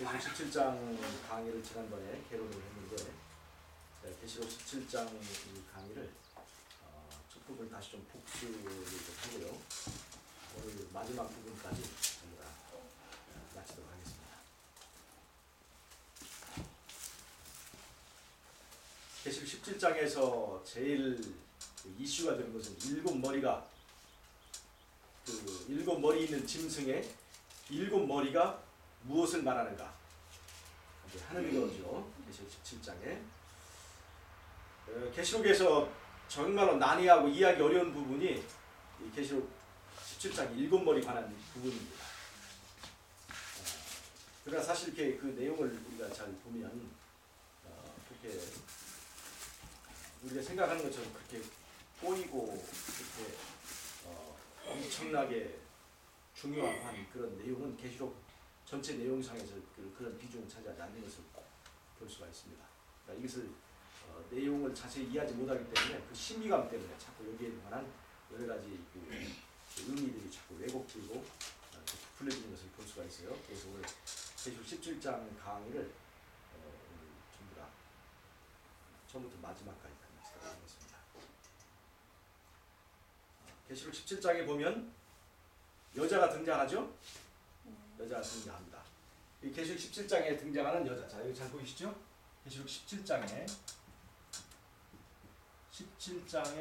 계시록 17장 강의를 지난번에 개론을 했는데 계시록 17장 강의를 첫 부분 다시 좀 복습을 좀 하고요. 오늘 마지막 부분까지 전부 다 마치도록 하겠습니다. 계시록 17장에서 제일 이슈가 되는 것은 일곱 머리가 일곱 머리 있는 짐승의 일곱 머리가 무엇을 말하는가 하는 거죠. 계시록 17장에 계시록에서 정말로 난해하고 이해하기 어려운 부분이 이 계시록 17장 일곱 머리 관한 부분입니다. 그러나 사실 이렇게 그 내용을 우리가 잘 보면 그렇게 우리가 생각하는 것처럼 그렇게 꼬이고 그렇게 엄청나게 중요한 그런 내용은 계시록 전체 내용상에서 그런 비중을 차지하지 않는 것을 볼 수가 있습니다. 그러니까 이것을 내용을 자세히 이해하지 못하기 때문에 그 신비감 때문에 자꾸 여기에 관한 여러 가지 의미들이 자꾸 왜곡되고 부풀려지는 것을 볼 수가 있어요. 그래서 오늘 계시록 17장 강의를 오늘 전부 다 처음부터 마지막까지 하도록 하겠습니다. 계시록 17장에 보면 여자가 등장하죠? 여자가 등장합니다. 이 계시록 17장에 등장하는 여자. 자, 여기 잘 보이시죠? 계시록 17장에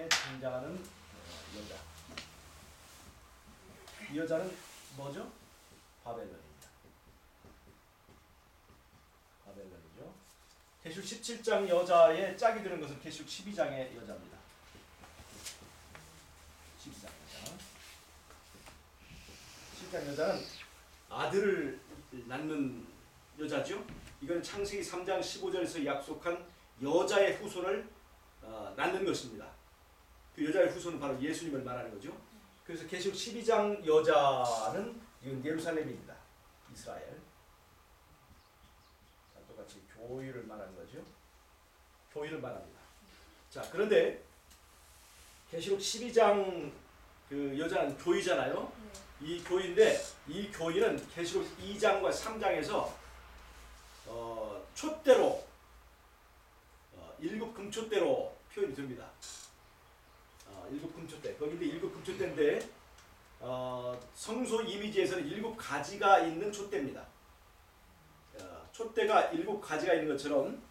등장하는 여자. 이 여자는 뭐죠? 바벨론입니다. 바벨론이죠. 계시록 17장 여자의 짝이 되는 것은 계시록 12장의 여자입니다. 12장 여자. 12장 여자는 아들을 낳는 여자죠. 이건 창세기 3장 15절에서 약속한 여자의 후손을 낳는 것입니다. 그 여자의 후손은 바로 예수님을 말하는 거죠. 그래서 계시록 12장 여자는 이건 예루살렘입니다. 이스라엘. 똑같이 교회를 말하는 거죠. 교회를 말합니다. 자, 그런데 계시록 12장 그 여자는 교회잖아요. 이 교회인데 이 교회는 계시록 2장과 3장에서 촛대로 일곱 금촛대로 표현이 됩니다. 일곱 금촛대. 거기인데 일곱 금촛대인데 성소 이미지에서는 일곱 가지가 있는 촛대입니다. 촛대가 일곱 가지가 있는 것처럼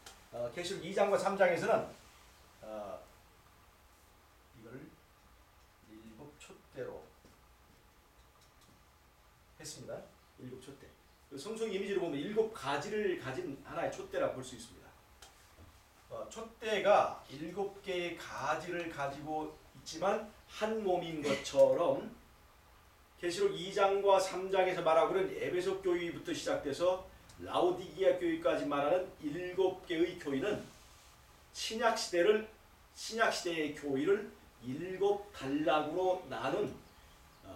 계시록 2장과 3장에서는 이걸 일곱 촛대로 했습니다. 일곱 촛대. 성소 이미지로 보면 일곱 가지를 가진 하나의 촛대라고 볼 수 있습니다. 촛대가 일곱 개의 가지를 가지고 있지만 한 몸인 것처럼 계시록 2장과 3장에서 말하고 있는 에베소 교회부터 시작돼서 라오디게아 교회까지 말하는 일곱 개의 교회는 신약 시대의 교회를 일곱 단락으로 나눈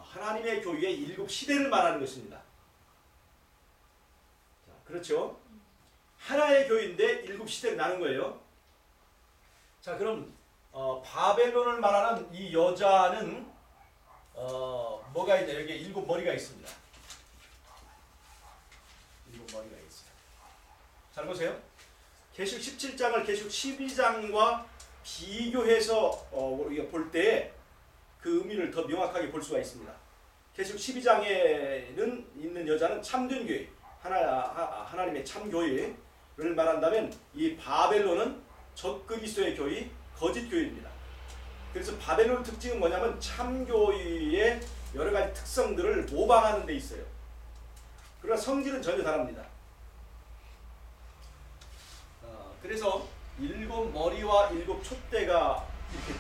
하나님의 교회의 일곱 시대를 말하는 것입니다. 자, 그렇죠? 하나의 교회인데 일곱 시대를 나눈 거예요. 자, 그럼 바벨론을 말하는 이 여자는 뭐가 있냐? 여기에 일곱 머리가 있습니다. 일곱 머리가 있어요. 잘 보세요. 계시록 17장을 계시록 12장과 비교해서 우리가 볼 때 그 의미를 더 명확하게 볼 수가 있습니다. 계시록 12장에는 있는 여자는 참된 교회, 하나님의 참교회를 말한다면 이 바벨론은 적그리스도의 교회, 거짓 교회입니다. 그래서 바벨론 특징은 뭐냐면 참교회의 여러 가지 특성들을 모방하는 데 있어요. 그러나 성질은 전혀 다릅니다. 그래서 일곱 머리와 일곱 촛대가 이렇게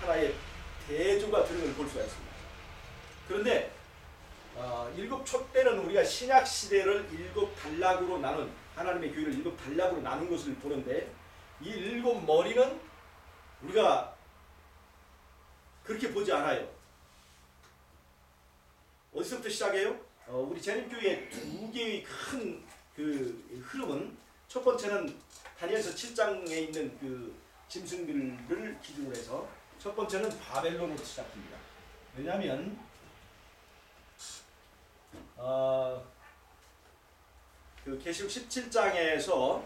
하나의 대조가 되는 걸 볼 수가 있습니다. 그런데 일곱 촛대는 우리가 신약 시대를 일곱 단락으로 나눈 하나님의 교회를 일곱 단락으로 나눈 것을 보는데 이 일곱 머리는 우리가 그렇게 보지 않아요. 어디서부터 시작해요? 우리 재림교회의 두 개의 큰 그 흐름은 첫 번째는 다니엘서 7장에 있는 그 짐승들을 기준으로 해서 첫 번째는 바벨론으로 시작합니다. 왜냐하면 그 그 계시록 17장에서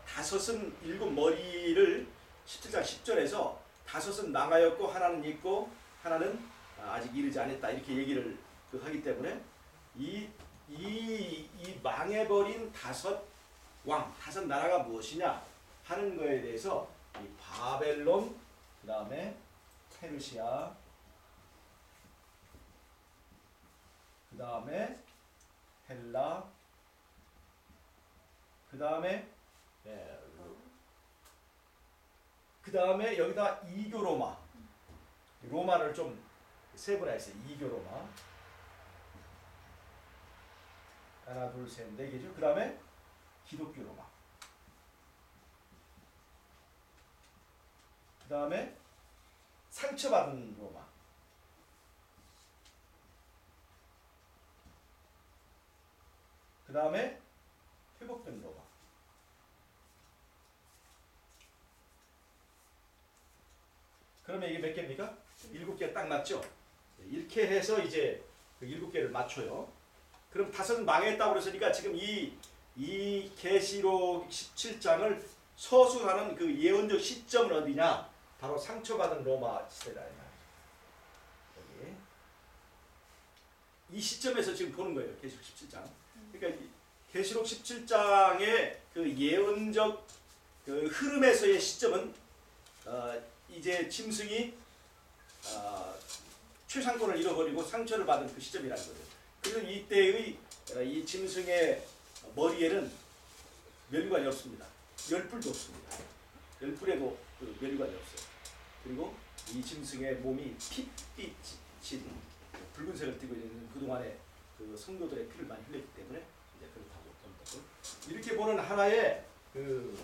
다섯은 일곱 머리를 17장 10절에서 다섯은 망하였고 하나는 있고 하나는 아직 이르지 않았다 이렇게 얘기를 하기 때문에 이 망해버린 다섯 왕, 다섯 나라가 무엇이냐 하는 거에 대해서 이 바벨론, 그 다음에 페르시아, 그 다음에 헬라, 그 다음에 여기다 이교 로마, 로마를 좀 세분화했어요. 이교 로마 하나 둘 셋 네 개죠. 그 다음에 기독교 로마, 그 다음에 상처받은 로마, 그 다음에 회복된 로마. 그러면 이게 몇 개입니까? 7개 딱 맞죠? 이렇게 해서 이제 그 7개를 맞춰요. 그럼 다섯은 망했다고 그랬으니까 지금 이 계시록 17장을 서술하는 그 예언적 시점은 어디냐? 바로 상처받은 로마 시대다. 여기 이 시점에서 지금 보는 거예요. 계시록 17장. 그러니까 계시록 17장의 그 예언적 그 흐름에서의 시점은 이제 짐승이 최상권을 잃어버리고 상처를 받은 그 시점이라는 거죠. 그래서 이때의 이 짐승의 머리에는 멸관이 없습니다. 열뿔도 없습니다. 열뿔에도 그 멸관이 없어요. 그리고 이 짐승의 몸이 핏빛인 붉은색을 띠고 있는 그동안의 그 성도들의 피를 많이 흘렸기 때문에 이제 그렇다고 봅니다. 이렇게 보는 하나의 그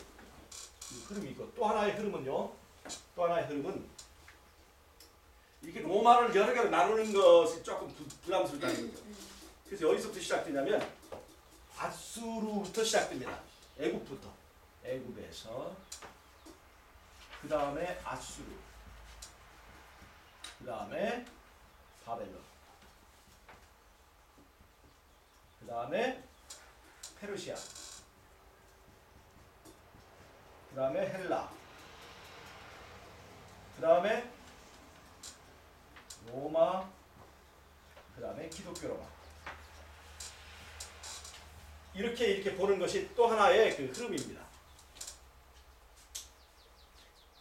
흐름이 있고 또 하나의 흐름은요. 또 하나의 흐름은 이렇게 로마를 여러 개로 나누는 것이 조금 부담스럽다는 거죠. 그래서 어디서부터 시작되냐면 아수르부터 시작됩니다. 애굽부터. 애굽에서 그 다음에 아수르, 그 다음에 바벨론, 그 다음에 페르시아, 그 다음에 헬라, 그 다음에 로마, 그 다음에 기독교 로마. 이렇게 보는 것이 또 하나의 그 흐름입니다.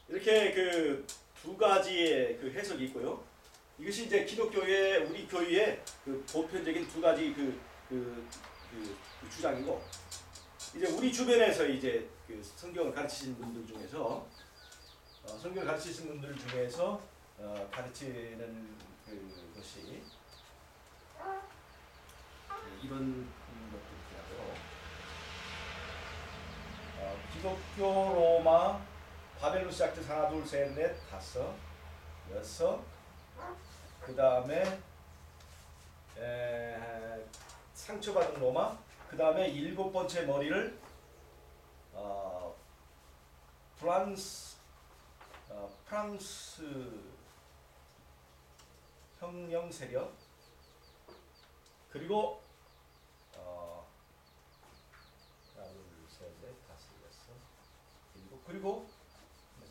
이렇게 그 두 가지의 그 해석이 있고요. 이것이 이제 기독교의 우리 교회의 그 보편적인 두 가지 그 주장이고, 이제 우리 주변에서 이제 그 성경을 가르치시는 분들 중에서 가르치는 그것이 이런 것들이라고요. 기독교 로마 바벨로 시작돼서 하나 둘 셋 넷 다섯 여섯, 그 다음에 상처받은 로마, 그 다음에 7번째 머리를 프랑스 혁명 세력, 그리고 하나 둘 셋 넷 다섯 여섯 일곱, 그리고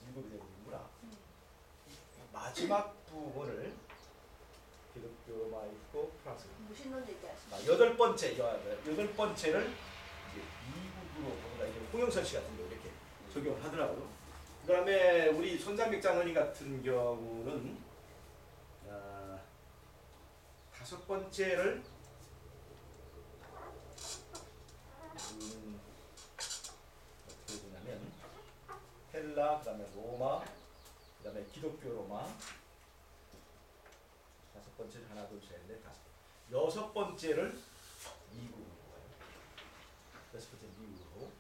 일곱이 되는구나. 마지막 부분을 기독교 로마 있고 프랑스. 무신론 얘기하시죠? 여덟 번째를 이제 이국으로 보다 이제 홍영선 씨 같은 경우 이렇게 적용을 하더라고요. 그다음에 우리 손장백 장로님 같은 경우는 다섯 번째를 어떻게 보냐면 헬라, 그다음에 로마, 그다음에 기독교 로마. 다섯 번째를 하나 둘 셋 넷 다섯. 여섯 번째를 미국으로 가요. 여섯 번째 미국으로.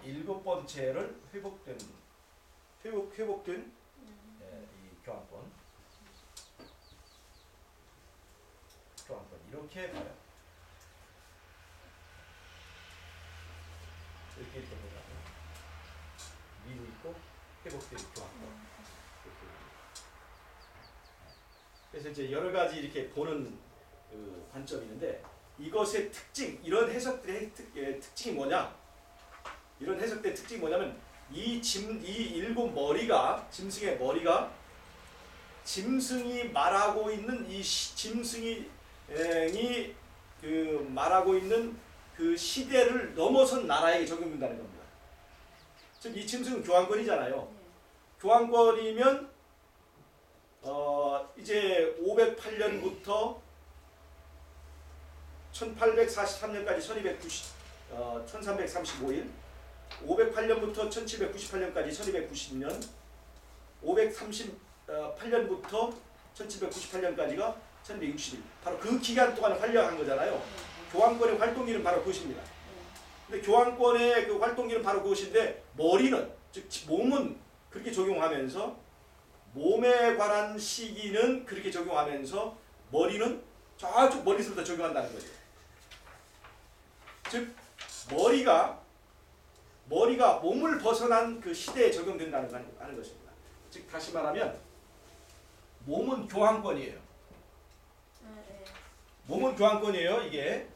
일곱 번째를 회복된 이 교환권 이렇게 봐요. 이렇게 보면 미국 있고 회복된 교환권. 그래서 이제 여러 가지 이렇게 보는 그 관점이 있는데, 이것의 특징, 이런 해석들의 특징이 뭐냐? 이런 해석들의 특징이 뭐냐면 이 일곱 머리가 짐승의 머리가 짐승이 말하고 있는 이 짐승이 그 말하고 있는 그 시대를 넘어선 나라에게 적용된다는 겁니다. 즉 이 짐승은 교환권이잖아요. 교환권이면 이제 508년부터 1843년까지 1335일, 508년부터 1798년까지 1290년, 538년부터 1798년까지가 1260일. 바로 그 기간 동안 활약한 거잖아요. 교환권의 활동기는 바로 그것입니다. 근데 교환권의 그 활동기는 바로 그것인데 머리는, 즉 몸은 그렇게 적용하면서 몸에 관한 시기는 그렇게 적용하면서 머리는 저쪽 머리서부터 적용한다는 거죠. 즉 머리가 몸을 벗어난 그 시대에 적용된다는 하는 것입니다. 즉 다시 말하면 몸은 교환권이에요. 몸은 교환권이에요. 이게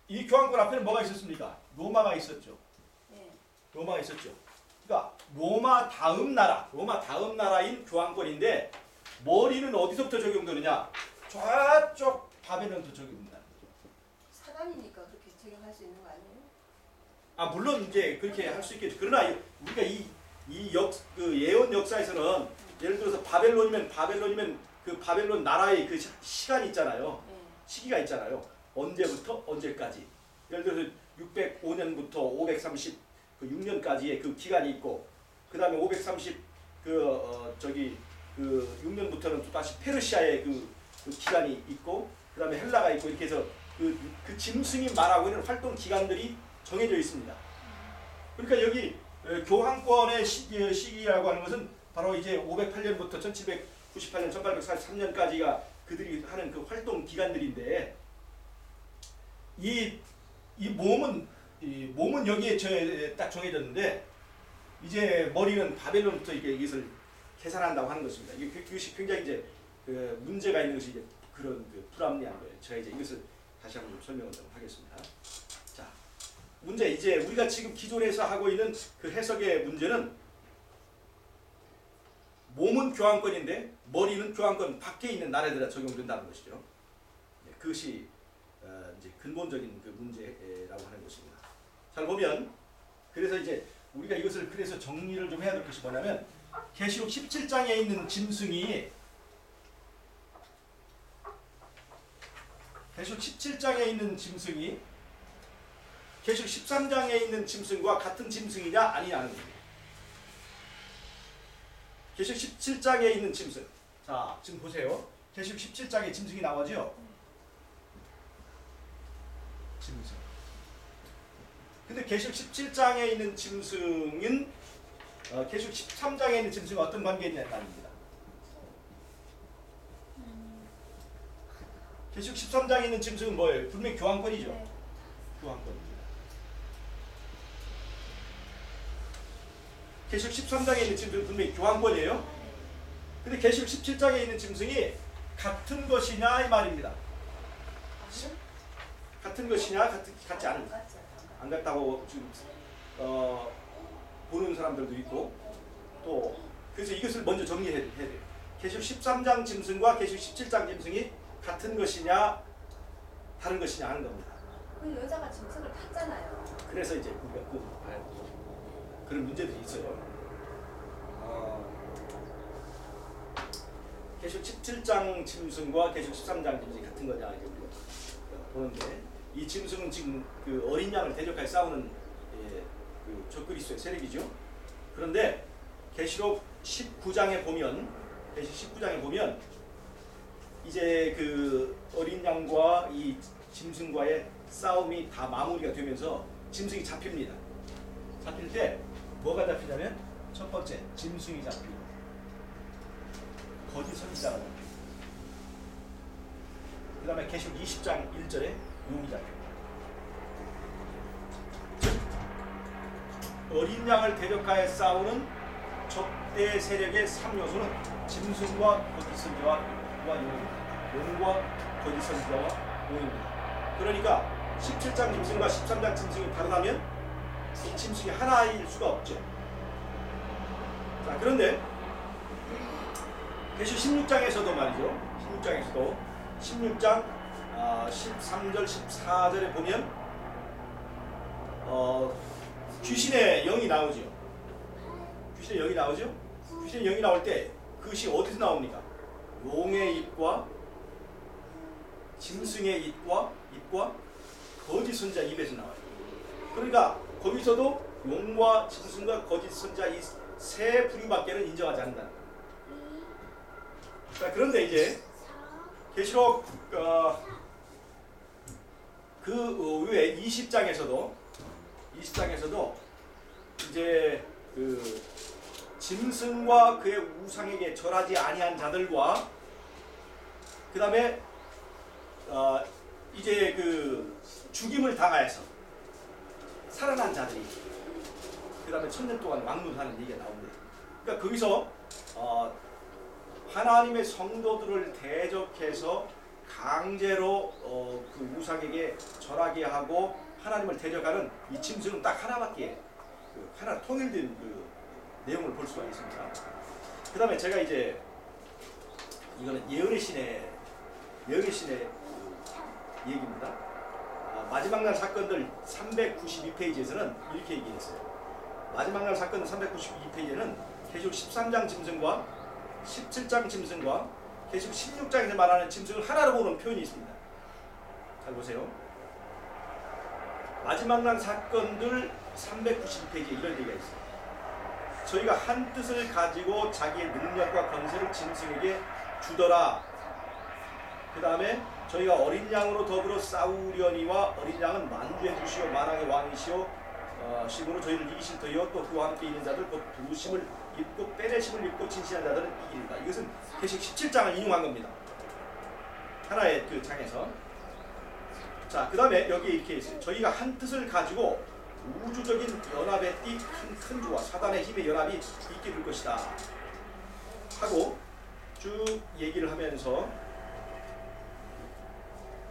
이 교환권 앞에는 뭐가 있었습니까? 로마가 있었죠. 로마가 있었죠. 그러니까 로마 다음 나라인 교환권인데 머리는 어디서부터 적용되느냐? 저쪽 바벨론부터 적용된다. 사단이니까 그렇게 적용할 수 있는 거 아니에요? 아 물론 이제 그렇게 할 수 있겠죠. 그러나 우리가 그 예언 역사에서는 예를 들어서 바벨론이면 그 바벨론 나라의 그 시간이 있잖아요. 시기가 있잖아요. 언제부터 언제까지. 예를 들어서 605년부터 536년까지의 그 기간이 있고, 그 다음에 6년부터는 또 다시 페르시아의 그 기간이 있고, 그 다음에 헬라가 있고, 이렇게 해서 그 짐승이 말하고 있는 활동 기간들이 정해져 있습니다. 그러니까 여기 교환권의 시기라고 하는 것은 바로 이제 508년부터 1798년, 1843년까지가 그들이 하는 그 활동 기간들인데, 이 몸은 여기에 딱 정해졌는데, 이제 머리는 바벨론부터 이것을 계산한다고 하는 것입니다. 이것이 굉장히 이제 그 문제가 있는 것이 이제 그런 그 불합리한 거예요. 제가 이제 이것을 다시 한번 좀 설명을 좀 하겠습니다. 자, 문제 이제 우리가 지금 기존에서 하고 있는 그 해석의 문제는 몸은 교환권인데 머리는 교환권 밖에 있는 나라들에 적용된다는 것이죠. 네, 그것이 이제 근본적인 그 문제라고 하는 것입니다. 잘 보면 그래서 이제 우리가 이것을 그래서 정리를 좀 해야 될 것이 뭐냐면 계시록 17장에 있는 짐승이 계시록 17장에 있는 짐승이 계시록 13장에 있는 짐승과 같은 짐승이냐 아니냐는 겁니다. 계시록 17장에 있는 짐승. 자, 지금 보세요. 계시록 17장에 짐승이 나오죠? 짐승. 근데 계시록 17장에 있는 짐승은 계시록 13장에 있는 짐승은 어떤 관계에 있냐는 말입니다. 계시록 13장에 있는 짐승은 뭐예요? 분명히 교환권이죠. 네. 교환권입니다. 계시록 13장에 있는 짐승은 분명히 교환권이에요. 근데 계시록 17장에 있는 짐승이 같은 것이냐 이 말입니다. 같은 것이냐 같지 않은 것. 안 같다고 지금 보는 사람들도 있고, 또 그래서 이것을 먼저 정리해야 돼요. 계시록 13장 짐승과 계시록 17장 짐승이 같은 것이냐 다른 것이냐 하는 겁니다. 그 여자가 짐승을 탔잖아요. 그래서 이제 우리가 그런 문제들이 있어요. 계시록 17장 짐승과 계시록 13장 짐승이 같은 거냐 이제 우리가 보는데, 이 짐승은 지금 그 어린 양을 대적하여 싸우는 그 적그리스도의 세력이죠. 그런데 계시록 19장에 보면 이제 그 어린 양과 이 짐승과의 싸움이 다 마무리가 되면서 짐승이 잡힙니다. 잡힐 때 뭐가 잡히냐면 첫 번째 짐승이 잡히고 거짓 선지자가 잡히고, 그 다음에 계시록 20장 1절에 용이 잡힙니다. 즉 어린 양을 대적하여 싸우는 적대 세력의 3요소는 짐승과 거짓 선지자와 용입니다. 용과 거짓 선지자와 용입니다. 그러니까 17장 짐승과 13장 짐승이 다르다면 이 짐승이 하나일 수가 없죠. 자, 그런데 계시 16장에서도 말이죠. 16장 13절 14절에 보면 귀신의 영이 나오죠. 귀신의 영이 나오죠. 귀신의 영이 나올 때 그것이 어디서 나옵니까? 용의 입과 짐승의 입과 거짓 선자 입에서 나와요. 그러니까 거기서도 용과 짐승과 거짓 선자 이 세 부류밖에는 인정하지 않는다. 자, 그런데 이제 계시록 그 외에 20장에서도 이제 그 짐승과 그의 우상에게 절하지 아니한 자들과 그 다음에 이제 그 죽임을 당하여서 살아난 자들이 그 다음에 1000년 동안 왕노하는 얘기가 나옵니다. 그러니까 거기서 하나님의 성도들을 대적해서 강제로 그 우상에게 절하게 하고 하나님을 대적하는 이 짐승은 딱 하나밖에 하나 통일된 그 내용을 볼 수가 있습니다. 그 다음에 제가 이제 이거는 예언의 신의 얘기입니다. 마지막 날 사건들 392페이지에서는 이렇게 얘기했어요. 마지막 날 사건 392페이지에는 계시록 13장 짐승과 17장 짐승과 계시록 16장에서 말하는 짐승을 하나로 보는 표현이 있습니다. 잘 보세요. 마지막 날 사건들 392페이지에 이런 얘기가 있어요. 저희가 한 뜻을 가지고 자기의 능력과 권세를 짐승에게 주더라. 그 다음에 저희가 어린 양으로 더불어 싸우려니와 어린 양은 만주의 주시오 만왕의 왕이시오 심으로 저희를 이기실 터이요 또 그와 함께 있는 자들 곧 부르심을 입고 빼내심을 입고 진실한 자들은 이기리라. 이것은 계시록 17장을 인용한 겁니다. 하나의 그 장에서. 자, 그 다음에 여기 이렇게 있어요. 저희가 한 뜻을 가지고 우주적인 연합의 띠 큰 주와 사단의 힘의 연합이 있게 될 것이다 하고 쭉 얘기를 하면서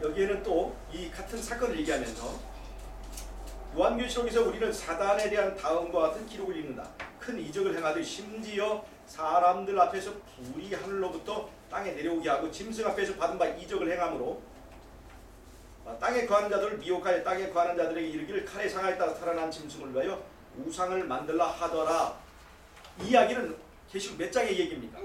여기에는 또 이 같은 사건을 얘기하면서 요한계시록에서 우리는 사단에 대한 다음과 같은 기록을 읽는다. 큰 이적을 행하듯 심지어 사람들 앞에서 불이 하늘로부터 땅에 내려오게 하고 짐승 앞에서 받은 바 이적을 행함으로 땅에 거하는 자들을 미혹하여 땅에 거하는 자들에게 이르기를 칼에 상하였다가 살아난 짐승을 위하여 우상을 만들라 하더라. 이 이야기는 계시록 몇 장의 얘기입니까?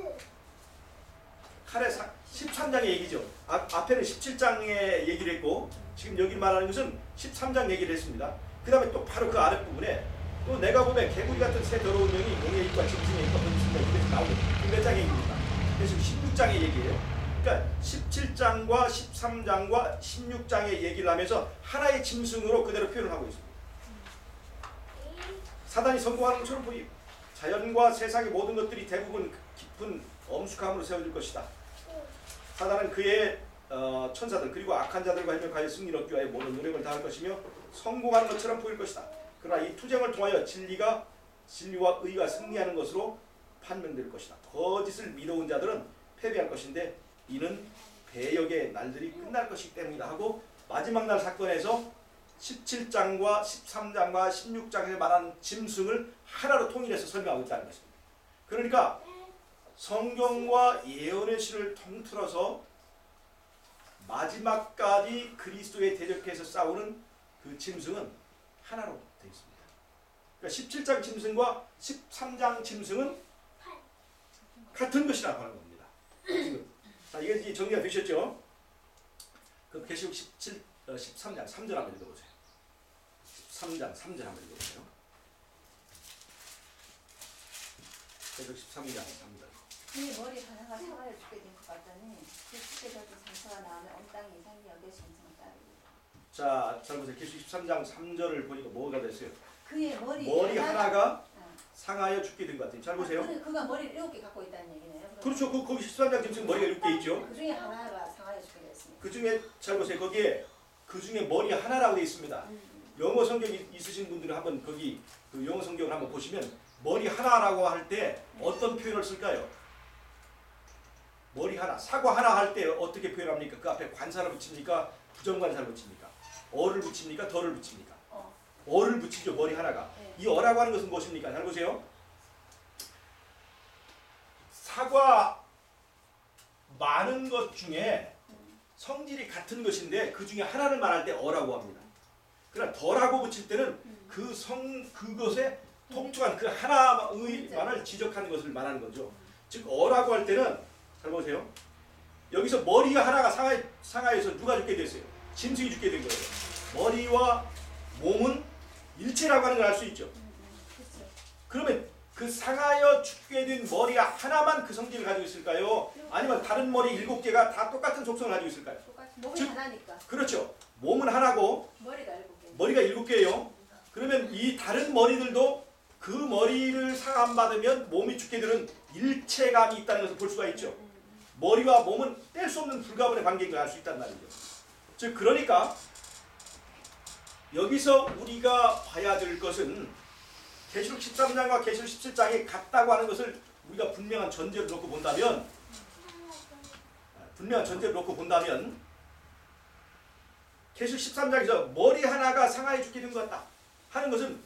칼에 13장의 얘기죠. 앞에는 17장의 얘기를 했고 지금 여기 말하는 것은 13장 얘기를 했습니다. 그 다음에 또 바로 그 아랫부분에 또 내가 보면 개구리 같은 새 더러운 영이 용의 입과 짐승의 입과 번진다 이렇게 나오거든요. 몇 장의 얘기입니까? 그래서 16장의 얘기예요. 그러니까 17장과 13장과 16장의 얘기를 하면서 하나의 짐승으로 그대로 표현을 하고 있습니다. 사단이 성공하는 것처럼 보이 자연과 세상의 모든 것들이 대부분 깊은 엄숙함으로 세워질 것이다. 사단은 그의 천사들 그리고 악한 자들과 협력하여 승리를 얻기 위하여 모든 노력을 다할 것이며 성공하는 것처럼 보일 것이다. 그러나 이 투쟁을 통하여 진리와 의가 승리하는 것으로 판명될 것이다. 거짓을 믿어온 자들은 패배할 것인데 이는 배역의 날들이 끝날 것이기 때문이다 하고 마지막 날 사건에서 17장과 13장과 16장에 말하는 짐승을 하나로 통일해서 설명하고 있다는 것입니다. 그러니까 성경과 예언의 시를 통틀어서 마지막까지 그리스도에 대적해서 싸우는 그 짐승은 하나로 되어 있습니다. 그러니까 17장 짐승과 13장 짐승은 같은 것이라고 하는 겁니다. 자, 이게 이제 정리가 되셨죠? 그럼 계시록 13장 3절 한번 읽어보세요. 13장 3절 한번 읽어보세요. 계시록 13장 3절. 그의 머리 하나가 상하여 죽게 된 것 같더니 그 죽게 된 상처가 나오면 온 땅에 이상이 여겨 짐승을 따르리라. 자, 잘 보세요. 계시록 13장 3절을 보니까 뭐가 됐어요? 그의 머리 하나가 상하여 죽게 된 것 같아요. 잘 보세요. 그가 머리를 7개 갖고 있다는 얘기네요. 그렇죠. 거기 13장 짐승 머리가 6개 있죠. 그 중에 하나가 상하여 죽게 됐습니다. 그 중에 잘 보세요. 거기에 그 중에 머리 하나라고 되어 있습니다. 영어 성경 있으신 분들은 한번 거기 그 영어 성경을 한번 보시면 머리 하나라고 할 때 어떤 표현을 쓸까요? 머리 하나, 사과 하나 할 때 어떻게 표현합니까? 그 앞에 관사를 붙입니까? 부정관을 잘 붙입니까? 어를 붙입니까? 덜을 붙입니까? 어. 어를 붙이죠. 머리 하나가. 네. 이 어라고 하는 것은 무엇입니까? 잘 보세요. 사과 많은 것 중에 성질이 같은 것인데 그 중에 하나를 말할 때 어라고 합니다. 그러나 덜하고 붙일 때는 그것에 통투한 그 하나만을 지적하는 것을 말하는 거죠. 즉 어라고 할 때는 잘 보세요. 여기서 머리가 하나가 상하여서 누가 죽게 됐어요? 짐승이 죽게 된 거예요. 머리와 몸은 일체라고 하는 걸 알 수 있죠. 그렇죠. 그러면 그 상하여 죽게 된 머리가 하나만 그 성질을 가지고 있을까요? 아니면 다른 머리 7개가 다 똑같은 속성을 가지고 있을까요? 똑같이 몸이 즉, 하나니까 그렇죠. 몸은 하나고 머리가 7개. 머리가 7개예요. 그러면 이 다른 머리들도 그 머리를 상함받으면 몸이 죽게 되는 일체감이 있다는 것을 볼 수가 있죠. 머리와 몸은 뗄 수 없는 불가분의 관계인 걸 알 수 있단 말이죠. 즉 그러니까 여기서 우리가 봐야 될 것은 계시록 13장과 계시록 17장이 같다고 하는 것을 우리가 분명한 전제를 놓고 본다면 계시록 13장에서 머리 하나가 상하에 죽게 된 것 같다 하는 것은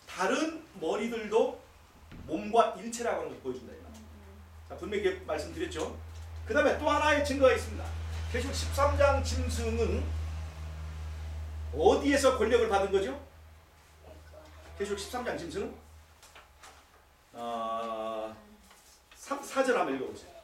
다른 머리들도 몸과 일체라고 하는 것을 보여준다. 자, 분명히 말씀드렸죠. 그 다음에 또 하나의 증거가 있습니다. 계시록 13장 짐승은 어디에서 권력을 받은 거죠? 계시록 13장 짐승은 4절 한번 읽어보세요.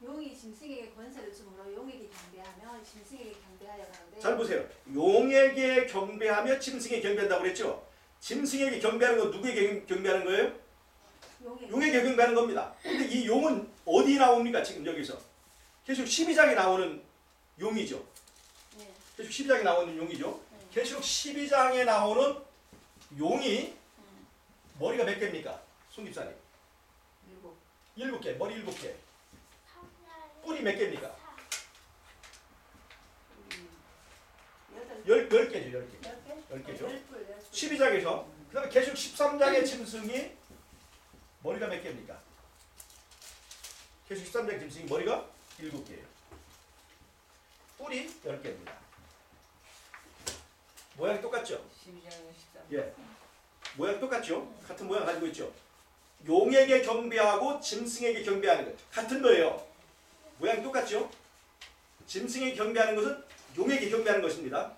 용이 짐승에게 권세를 주므로 용에게 경배하며 짐승에게 경배하여 가는데. 잘 보세요. 용에게 경배하며 짐승에게 경배한다고 그랬죠. 짐승에게 경배하는 건 누구에게 경배하는 거예요? 용에게 경배하는 겁니다. 근데 이 용은 어디 나옵니까? 지금 여기서 계시록 12장에 나오는 용이죠. 네. 계시록 12장에 나오는 용이죠. 네. 계시록 12장에 나오는 용이 머리가 몇 개입니까? 송집사님. 7개. 머리 7개. 뿔이 몇 개입니까? 10개죠. 10개죠. 12장에서 그 다음에 계시록 13장의 짐승이 머리가 몇 개입니까? 계시록 13장 짐승이 머리가 7개예요. 뿔이 10개입니다. 모양이 똑같죠? 12장에 13. 예. 모양 똑같죠? 같은 모양 가지고 있죠? 용에게 경배하고 짐승에게 경배하는 것 같은 거예요. 모양이 똑같죠? 짐승에게 경배하는 것은 용에게 경배하는 것입니다.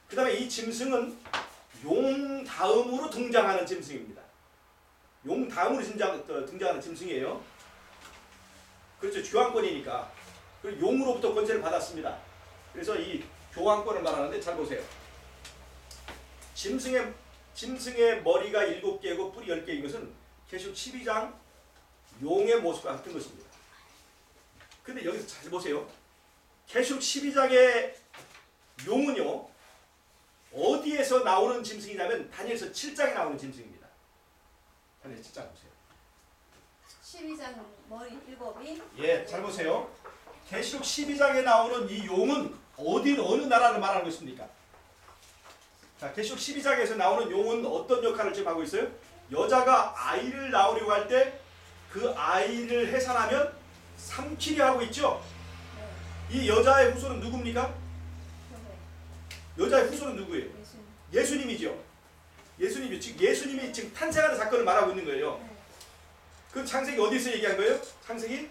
그 다음에 이 짐승은 용 다음으로 등장하는 짐승입니다. 용 다음으로 등장하는 짐승이에요. 그렇죠. 교황권이니까. 그리고 용으로부터 권세를 받았습니다. 그래서 이 교황권을 말하는데 잘 보세요. 짐승의 머리가 7개고 뿔이 10개인 것은 계시록 12장 용의 모습과 같은 것입니다. 근데 여기서 잘 보세요. 계시록 12장의 용은요. 어디에서 나오는 짐승이냐면 다니엘서 7장에 나오는 짐승입니다. 다니엘 7장 보세요. 12장 머리 7이. 예, 잘 보세요. 계시록 12장에 나오는 이 용은 어느 나라를 말하는 것입니까? 자, 계시록 12장에서 나오는 용은 어떤 역할을 지금 하고 있어요? 여자가 아이를 낳으려고 할 때 그 아이를 해산하면 삼키려 하고 있죠? 이 여자의 후손은 누굽니까? 여자의 후손은 누구예요? 예수님이죠. 예수님이 지금 탄생하는 사건을 말하고 있는 거예요. 그 창세기 어디서 얘기한 거예요? 창세기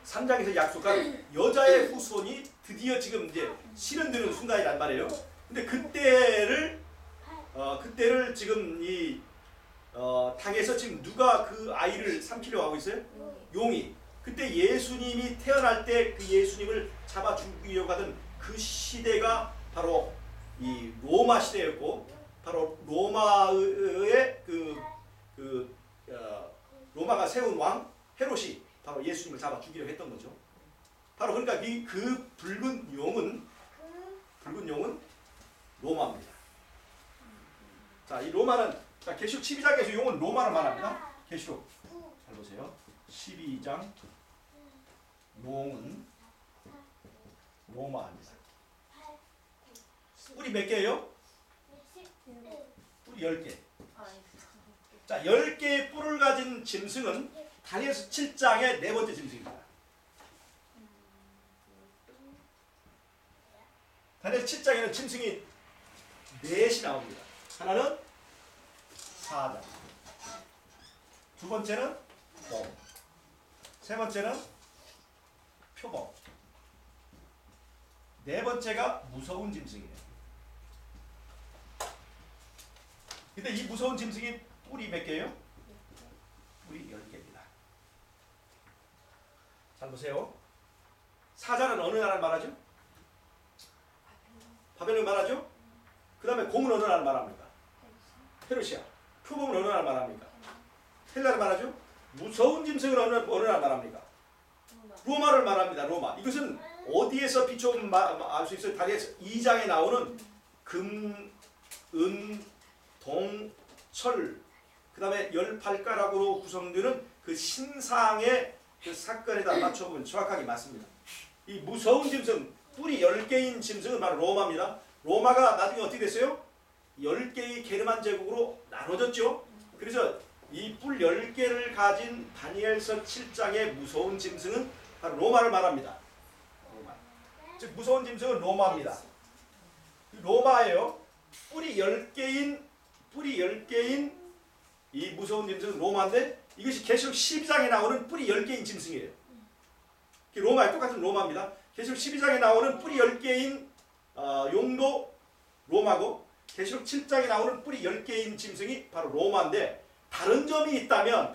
3장에서 약속한 여자의 후손이 드디어 지금 이제 실현되는 순간이란 말이에요. 근데 그때를 지금 이 당에서 지금 누가 그 아이를 삼키려고 하고 있어요? 용이. 그때 예수님이 태어날 때 그 예수님을 잡아 죽이려고 하던 그 시대가 바로 이 로마 시대였고, 바로 로마의 로마가 세운 왕 헤롯이 바로 예수님을 잡아 죽이려고 했던 거죠. 바로 그러니까 그 붉은 용은 로마입니다. 자, 이 로마는 자, 계시록 12장에서 용은 로마를 말합니다. 계시록 잘 보세요. 12장 용은 로마입니다. 뿔이 몇 개예요? 뿔이 10개. 자, 10개의 뿔을 가진 짐승은 다니엘서 7장의 네 번째 짐승입니다. 다니엘 7장에는 짐승이 넷이 나옵니다. 하나는 사자, 두 번째는 곰, 세 번째는 표범, 네 번째가 무서운 짐승이에요. 근데 이 무서운 짐승이 뿔이 몇 개예요? 뿔이 10개입니다. 잘 보세요. 사자는 어느 나라를 말하죠? 바벨론 말하죠? 그 다음에 곰은 어느 나라를 말합니까? 페르시아. 표범은 어느 나라를 말합니까? 헬라를 말하죠? 무서운 짐승은 어느 나라를 말합니까? 로마를 말합니다. 로마. 이것은 어디에서 비추면 알 수 있어요? 다니엘 2장에 나오는 금, 은, 동, 철, 그 다음에 18가락으로 구성되는 그 신상의 그 사건에다 맞춰보면 정확하게 맞습니다. 이 무서운 짐승, 뿔이 10개인 짐승은 바로 로마입니다. 로마가 나중에 어떻게 됐어요? 10개의 게르만 제국으로 나눠졌죠. 그래서 이 뿔 10개를 가진 다니엘서 7장의 무서운 짐승은 바로 로마를 말합니다. 로마. 즉 무서운 짐승은 로마입니다. 로마예요. 뿔이 10개인 이 무서운 짐승은 로마인데 이것이 계시록 12장에 나오는 뿔이 10개인 짐승이에요. 로마에 똑같은 로마입니다. 계시록 12장에 나오는 뿔이 10개인 용도 로마고 계시록 7장에 나오는 뿔이 10개인 짐승이 바로 로마인데 다른 점이 있다면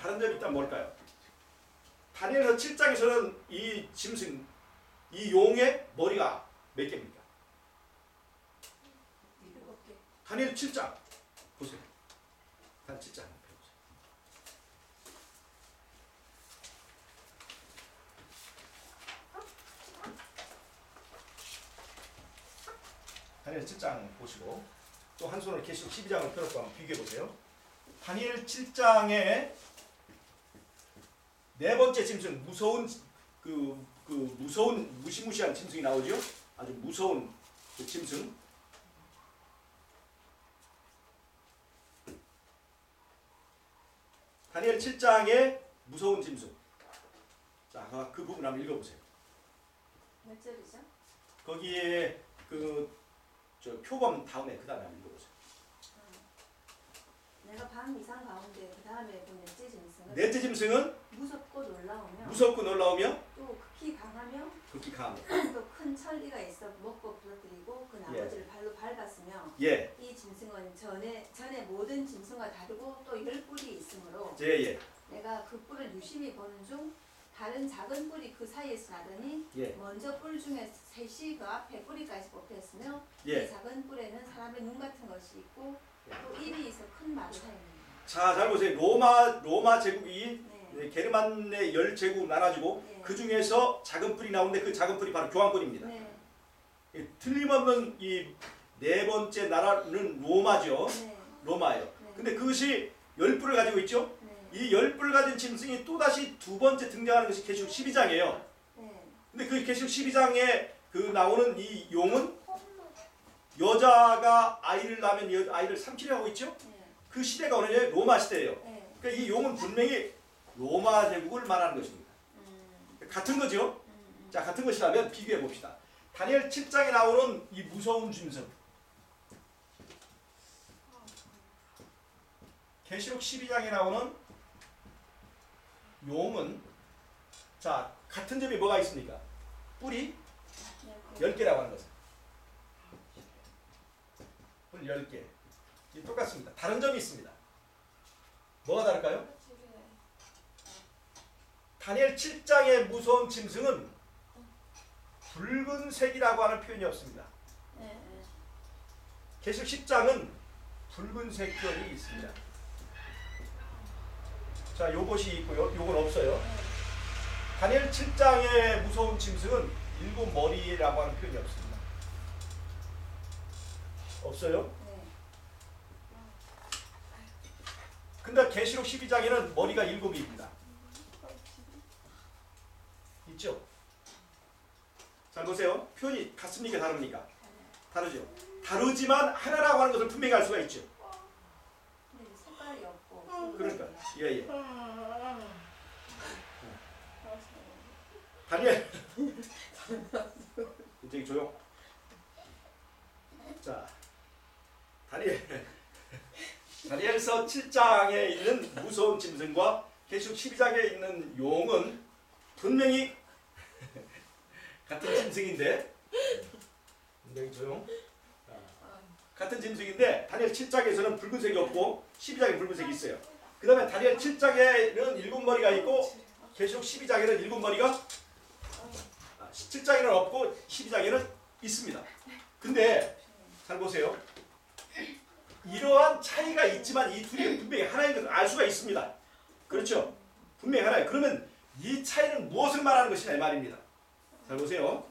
뭘까요? 다니엘서 7장에서는 이 짐승, 이 용의 머리가 몇 개입니까? 7개. 다니엘 7장 보세요. 다니엘 7장 보세요. 다니엘 7장 보시고 또 한 손으로 계시록 12장을 펴놓고 한번 비교해 보세요. 다니엘 7장에 네 번째 짐승, 무서운 무서운 무시무시한 짐승이 나오죠. 아주 무서운 그 짐승. 다니엘 7장의 무서운 짐승. 자, 그 부분 한번 읽어보세요. 몇 절이죠? 거기에 저 표범 다음에 그 다음에 한번 읽어보세요. 내가 밤 이상 가운데 그 다음에 본 넷째 짐승은 넷째 짐승은 무섭고 놀라우며 또 극히 강하며 또 큰 천리가 있어 먹고 부러뜨리고 그 나머지를 발로 밟았으며 예. 이 짐승은 전에 모든 짐승과 다르고 또 10뿔이 있으므로 예. 내가 그 뿔을 유심히 보는 중 다른 작은 뿔이 그 사이에서 나더니 예. 먼저 뿔 중에 셋이 그 앞에 뿌리까지 뽑혔으며 예. 이 작은 뿔에는 사람의 눈 같은 것이 있고 또 입이 있어 큰 말을 하였느니라. 자, 잘 보세요. 로마 제국이 네. 게르만의 10제국 나눠지고 네. 그 중에서 작은 뿔이 나오는데 그 작은 뿔이 바로 교황권입니다. 네. 틀림없는 이 네 번째 나라는 로마죠. 네. 로마예요. 네. 근데 그것이 10뿔을 가지고 있죠. 네. 이 10뿔 가진 짐승이 또다시 두 번째 등장하는 것이 계시록 12장이에요. 네. 근데 그 계시록 12장에 그 나오는 이 용은 여자가 아이를 낳으면 아이를 삼키려 하고 있죠. 네. 그 시대가 어느냐? 로마 시대예요. 네. 그러니까 이 용은 분명히 로마 제국을 말하는 것입니다. 같은 거죠. 자, 같은 것이라면 비교해 봅시다. 다니엘 7장에 나오는 이 무서운 짐승, 계시록 12장에 나오는 용은 자, 같은 점이 뭐가 있습니까? 뿔이 10개라고 하는 것은. 뿔 10개. 똑같습니다. 다른 점이 있습니다. 뭐가 다를까요? 다니엘 7장의 무서운 짐승은 붉은색이라고 하는 표현이 없습니다. 계시록 10장은 붉은색 표현이 있습니다. 자, 요것이 있고요. 요건 없어요. 다니엘 7장의 무서운 짐승은 7머리라고 하는 표현이 없습니다. 없어요? 근데 계시록 12장에는 머리가 7입니다. 있죠? 잘 보세요. 표현이 같습니까? 다릅니까? 다르죠. 다르지만 하나라고 하는 것을 분명히 알 수가 있죠. 근데 색깔이 없고. 그러니까 예. 다니엘 저기 조용. 자, 다니엘서 7장에 있는 무서운 짐승과 계시록 12장에 있는 용은 분명히 같은 짐승인데, 분명히 조용. 같은 짐승인데 다니엘 7장에서는 붉은색이 없고 12장에 붉은색이 있어요. 그 다음에 다니엘 7장에는 7머리가 있고 계시록 12장에는 7머리가 7장에는 없고 12장에는 있습니다. 근데 잘 보세요. 이러한 차이가 있지만 이 둘이 분명히 하나인 것을 알 수가 있습니다. 그렇죠? 분명히 하나예요. 그러면 이 차이는 무엇을 말하는 것이냐 이 말입니다. 잘 보세요.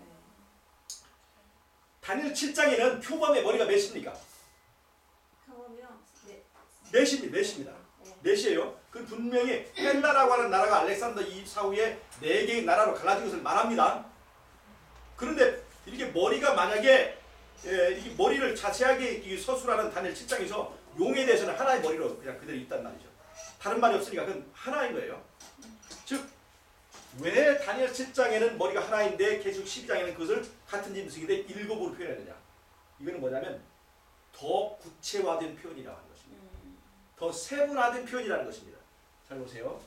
다니엘 7장에는 표범의 머리가 몇입니까? 넷입니다. 넷이에요. 그 분명히 헬라라고 하는 나라가 알렉산더 이사후에 4개의 나라로 갈라진 것을 말합니다. 그런데 이렇게 머리가 만약에 이 머리를 자세하게 서술하는 다니엘 7장에서 용에 대해서는 하나의 머리로 그냥 그대로 있단 말이죠. 다른 말이 없으니까 그건 하나인 거예요. 즉 왜 다니엘 7장에는 머리가 하나인데 계시록 12장에는 그것을 같은 짐승인데 7으로 표현했느냐. 이거는 뭐냐면 더 구체화된 표현이라고 하는 것입니다. 더 세분화된 표현이라는 것입니다. 잘 보세요.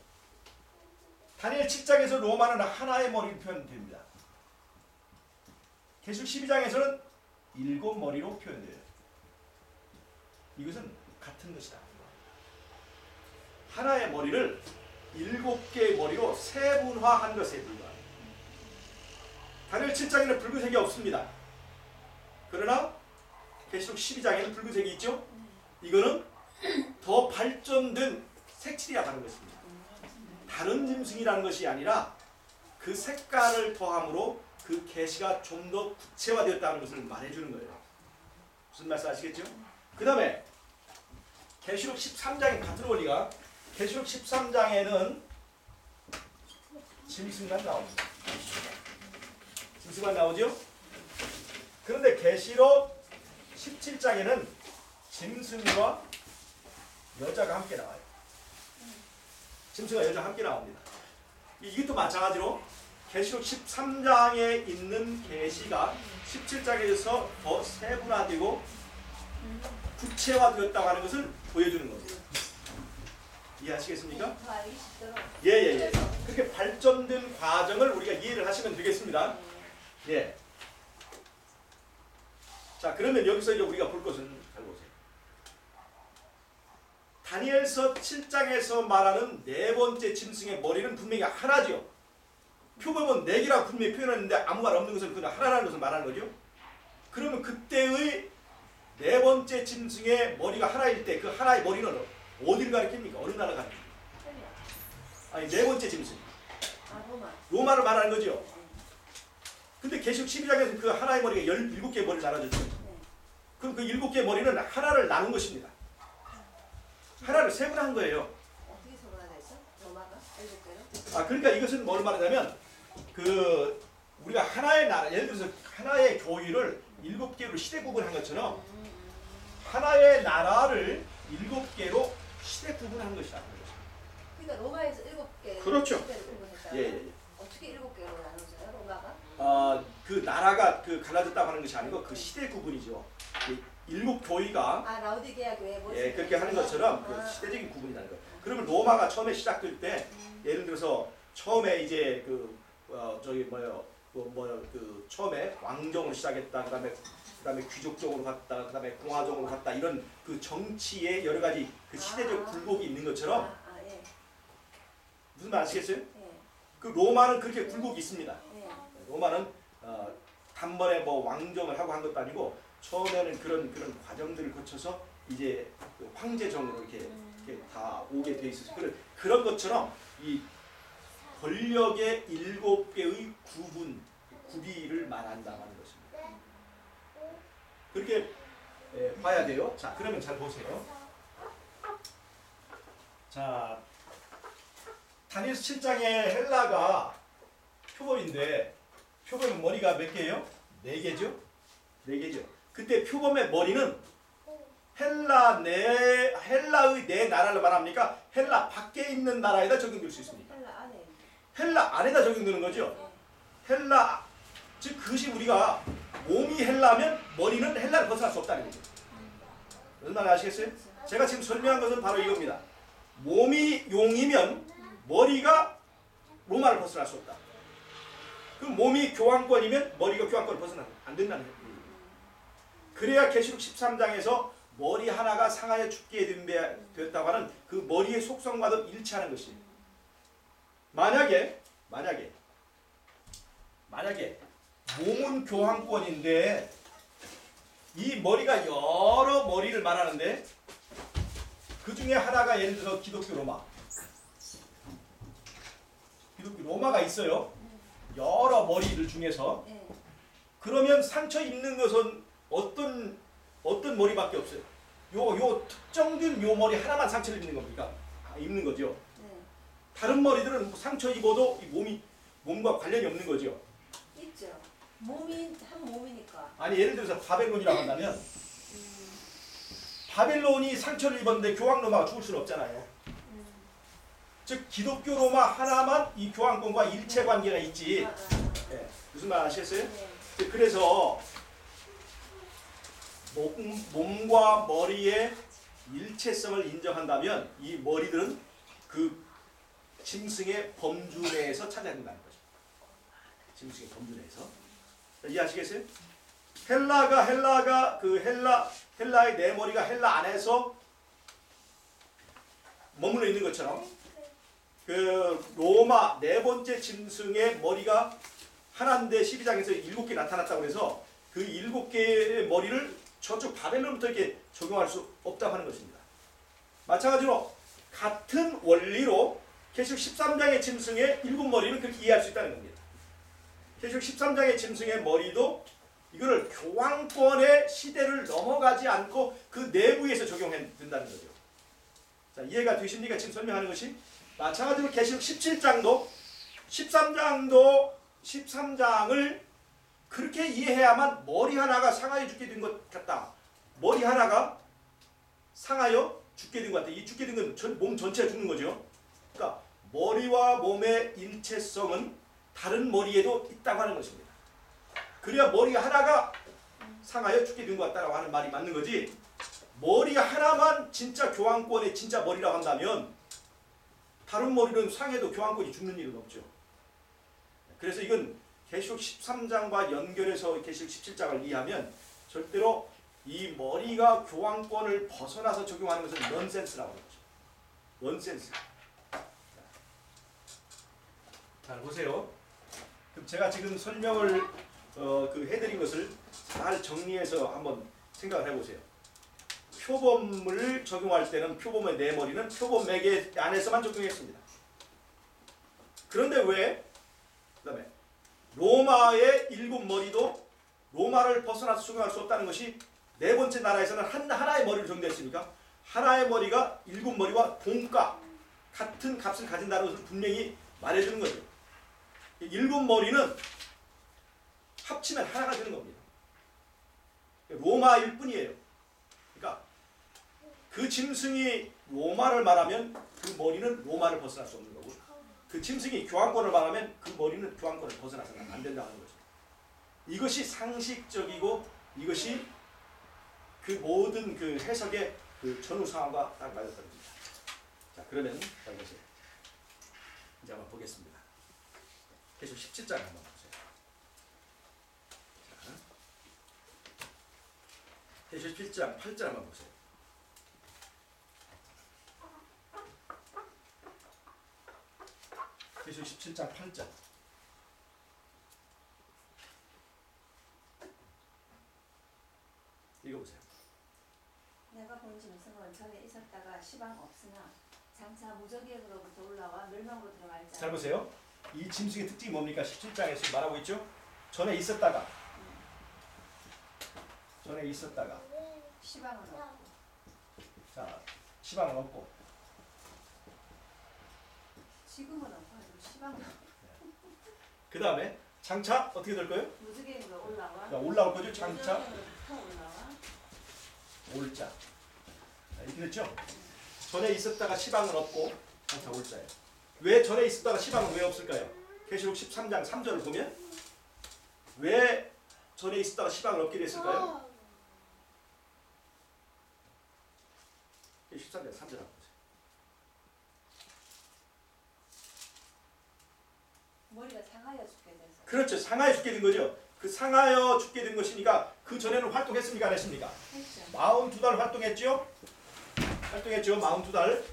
다니엘 7장에서 로마는 하나의 머리로 표현됩니다. 계시록 12장에서는 7머리로 표현돼요. 이것은 같은 것이다. 하나의 머리를 7개의 머리로 세분화한 것에 불과합니다. 다니엘 7장에는 붉은색이 없습니다. 그러나 계시록 12장에는 붉은색이 있죠. 이거는 더 발전된 색칠이라고 하는 것입니다. 다른 짐승이라는 것이 아니라 그 색깔을 더함으로 그 계시가 좀 더 구체화되었다는 것을 말해주는 거예요. 무슨 말씀 아시겠죠? 그 다음에 계시록 13장의 같은 원리가 계시록 13장에는 짐승만 나옵니다. 짐승만 나오죠? 그런데 계시록 17장에는 짐승과 여자가 함께 나와요. 짐승과 여자가 함께 나옵니다. 이것도 마찬가지로 계시록 13장에 있는 계시가 17장에서 더 세분화되고 구체화되었다고 하는 것을 보여주는 겁니다. 이해하시겠습니까? 더 알기 쉽도록. 예. 그렇게 발전된 과정을 우리가 이해를 하시면 되겠습니다. 예. 자, 그러면 여기서 이제 우리가 볼 것은 잘 보세요. 다니엘서 7장에서 말하는 네 번째 짐승의 머리는 분명히 하나죠. 표범은 4개라고 분명히 표현했는데 아무 말 없는 것은 그냥 하나라는 것을 말하는 거죠. 그러면 그때의 네 번째 짐승의 머리가 하나일 때 그 하나의 머리는 어디를 가리킵니까? 어느 나라 가리킵니까? 아니 네 번째 짐승. 로마를 말하는 거죠. 근데 계시록 12장에서 그 하나의 머리가 17개의 머리를 나눠줬죠. 그럼 그 7개의 머리는 하나를 나눈 것입니다. 하나를 세분화한 거예요. 어떻게 세분화됐어? 로마가 7개로? 그러니까 이것은 뭘 말하냐면 그 우리가 하나의 나라, 예를 들어서 하나의 교회를 7개로 시대 구분한 것처럼 하나의 나라를 7개로 시대 구분한 것이다. 그러니까 로마에서 7개 그렇죠. 시대를 구분했다. 예. 어떻게 7개로 나눠져요, 로마가? 그 나라가 그 갈라졌다고 하는 것이 아니고 그 시대 구분이죠. 7 교회가 라우디게아 교회 예, 그렇게 하는 것처럼 그 시대적인 구분이라는 거예요. 그러면 로마가 처음에 시작될 때 예를 들어서 처음에 이제 그 처음에 왕정으로 시작했다. 그다음에 귀족적으로 갔다. 그다음에 공화정으로 갔다. 이런 그 정치의 여러 가지 그 시대적 굴곡이 있는 것처럼 예. 무슨 말 아시겠어요? 예. 그 로마는 그렇게 굴곡이 있습니다. 예. 로마는 단번에 뭐 왕정을 하고 한 것도 아니고 처음에는 그런 과정들을 거쳐서 이제 그 황제정으로 이렇게 다 오게 돼 있어서 그런 것처럼 이 권력의 7개의 구비를 말한다는 것입니다. 그렇게 봐야 돼요. 자, 그러면 잘 보세요. 자, 다니엘서 7장의 헬라가 표범인데 표범의 머리가 몇 개예요? 4개죠? 4개죠. 그때 표범의 머리는 헬라의 네 나라를 말합니까? 헬라 밖에 있는 나라에다 적용될 수 있습니까? 헬라 안에. 헬라 안에다 적용되는 거죠. 헬라 즉 그것이 우리가 몸이 몸이 헬라면 머리는 헬라를 벗어날 수 없다는 거죠. 무슨 말인지 아시겠어요? 제가 지금 설명한 것은 바로 이겁니다. 몸이 용이면 머리가 로마를 벗어날 수 없다. 그럼 몸이 교황권이면 머리가 교황권을 벗어나면 안 된다는 거예요. 그래야 계시록 13장에서 머리 하나가 상하여 죽게 되었다고 하는 그 머리의 속성과도 일치하는 것이에요. 만약에 몸은 교황권인데 이 머리가 여러 머리를 말하는데 그 중에 하나가 예를 들어 기독교 로마가 있어요. 여러 머리들 중에서. 네. 그러면 상처 입는 것은 어떤 머리밖에 없어요. 요 특정된 요 머리 하나만 상처를 입는 겁니까? 입는 거죠. 네. 다른 머리들은 상처 입어도 이 몸과 관련이 없는 거죠. 있죠. 몸이 한 몸이니까. 아니 예를 들어서 바벨론이라고 한다면 바벨론이 상처를 입었는데 교황 로마가 죽을 수는 없잖아요. 즉 기독교 로마 하나만 이 교황권과 일체 관계가 있지. 네. 무슨 말 아시겠어요? 네. 그래서 몸과 머리의 일체성을 인정한다면 이 머리들은 그 짐승의 범주 내에서 찾아야 된다는 거죠. 짐승의 범주 내에서. 이해하시겠어요? 헬라의 네 머리가 헬라 안에서 머물러 있는 것처럼 그 로마 네 번째 짐승의 머리가 하나인데 12장에서 7개 나타났다고 해서 그 7개의 머리를 저쪽 바벨론부터 이렇게 적용할 수 없다고 하는 것입니다. 마찬가지로 같은 원리로 계시록 13장의 짐승의 7머리는 그렇게 이해할 수 있다는 겁니다. 계시록 13장의 짐승의 머리도 이거를 교황권의 시대를 넘어가지 않고 그 내부에서 적용해야 된다는 거죠. 자, 이해가 되십니까? 지금 설명하는 것이. 마찬가지로 계시록 17장도 13장을 그렇게 이해해야만 머리 하나가 상하여 죽게 된 것 같다. 머리 하나가 상하여 죽게 된 것 같다. 이 죽게 된 건 몸 전체가 죽는 거죠. 그러니까 머리와 몸의 일체성은 다른 머리에도 있다고 하는 것입니다. 그래야 머리 하나가 상하여 죽게 된 것 같다고 하는 말이 맞는 거지. 머리 하나만 진짜 교황권의 진짜 머리라고 한다면 다른 머리는 상해도 교황권이 죽는 일은 없죠. 그래서 이건 계시록 13장과 연결해서 계시록 17장을 이해하면 절대로 이 머리가 교황권을 벗어나서 적용하는 것은 넌센스라고 하는 거죠. 넌센스. 잘 보세요. 그럼 제가 지금 설명을 해드린 것을 잘 정리해서 한번 생각을 해보세요. 표범을 적용할 때는 표범의 네 머리는 표범 매개 안에서만 적용했습니다. 그런데 왜? 그 다음에 로마의 7머리도 로마를 벗어나서 적용할 수 없다는 것이 네 번째 나라에서는 하나의 머리를 적용했으니까 하나의 머리가 7머리와 동가 같은 값을 가진다는 것을 분명히 말해주는 거죠. 7머리는 합치면 하나가 되는 겁니다. 로마일 뿐이에요. 그러니까 그 짐승이 로마를 말하면 그 머리는 로마를 벗어날 수 없는 거고 그 짐승이 교황권을 말하면 그 머리는 교황권을 벗어나서는 안 된다는 거죠. 이것이 상식적이고 이것이 그 모든 그 해석의 그 전후 상황과 딱 맞아떨어집니다. 자, 그러면 자 보세요. 이제 한번 보겠습니다. 계속 17장 한번 보세요. 자, 계속 17장 8절 한번 보세요. 계속 17장 8절. 읽어보세요. 내가 본 짐승은 전에 있었다가 시방 없으나 장차 무저기에서로부터 올라와 멸망으로 들어갈 자. 잘 보세요. 이 짐승의 특징이 뭡니까? 17장에서 말하고 있죠. 전에 있었다가 시방은 없고. 자, 시방은 없고 지금은 없고 시방은 없고. 그 다음에 장차 어떻게 될 거예요? 무저기에서 올라와. 자, 올라올 거죠. 장차 무저기에서부터 올라와. 올자. 이렇게 됐죠? 전에 있었다가 시방은 없고 장차 올자예요. 왜 전에 있었다가 시방은 왜 없을까요? 계시록 13장 3절을 보면 왜 전에 있었다가 시방을 얻게 됐을까요? 13절 3절 한번 보세요. 머리가 상하여 죽게 돼서. 그렇죠. 상하여 죽게 된 거죠. 그 상하여 죽게 된 것이니까 그 전에는 활동했습니까? 안 했습니까? 했죠. 42달 활동했죠. 42달.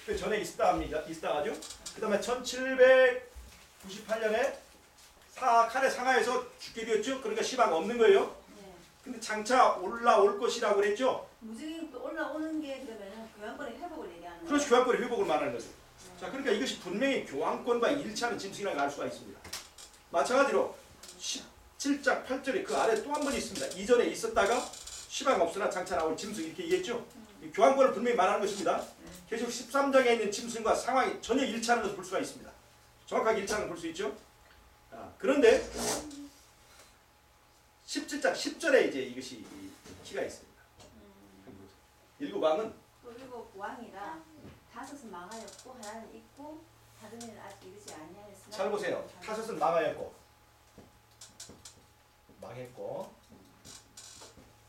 그 전에 있다가죠. 그 다음에 1798년에 칼에 상하여서 죽게 되었죠. 그러니까 시방 없는 거예요. 네. 근데 장차 올라올 것이라고 그랬죠. 무적이 또 올라오는 게 그러면은 교환권의 회복을 얘기하는 거예요. 그렇죠. 교환권의 회복을 말하는 거죠. 자, 그러니까 이것이 분명히 교환권과 일치하는 짐승이라고 알 수가 있습니다. 마찬가지로 17장 8절에 그 아래 또 한 번 있습니다. 이전에 있었다가 시방 없으나 장차 나올 짐승 이렇게 얘기했죠. 이 교환권을 분명히 말하는 것입니다. 계속 13장에 있는 짐승과 상황이 전혀 일치하는 것을 볼 수가 있습니다. 정확하게 일치하는 걸 볼 수 있죠. 그런데 17장 10절에 이제 이것이 키가 있습니다. 일곱 왕은 또 일곱 왕이라 다섯은 망하였고 하나는 있고 다른 이는 아직 이르지 아니하였으나. 잘 보세요. 다섯은 망하였고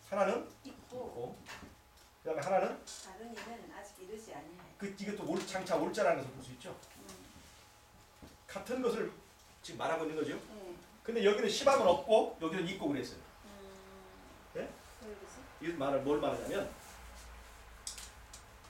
하나는 있고 그다음에 하나는 다른 이는 아직 이르지 아니하였. 이것도 장차 올 자라는 것을 볼 수 있죠. 같은 것을 지금 말하고 있는 거죠. 근데 여기는 시방은 없고 여기는 있고 그랬어요. 네? 이 말을 뭘 말하냐면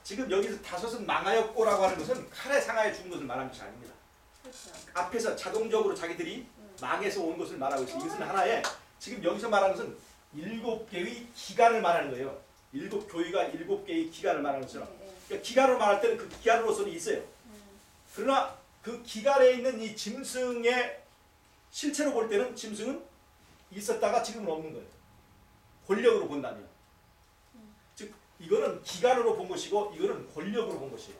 지금 여기서 다섯은 망하였고라고 하는 것은 칼에 상하여 죽은 것을 말하는 것이 아닙니다. 그렇죠. 앞에서 자동적으로 자기들이 망해서 온 것을 말하고 있어요. 이것은 하나의 지금 여기서 말하는 것은 7개의 기간을 말하는 거예요. 7교회가 7개의 기간을 말하는 것처럼. 그러니까 기간으로 말할 때는 그 기간으로서는 있어요. 그러나 그 기간에 있는 이 짐승의 실체로 볼 때는 짐승은 있었다가 지금은 없는 거예요. 권력으로 본다면. 즉 이거는 기간으로 본 것이고 이거는 권력으로 본 것이에요.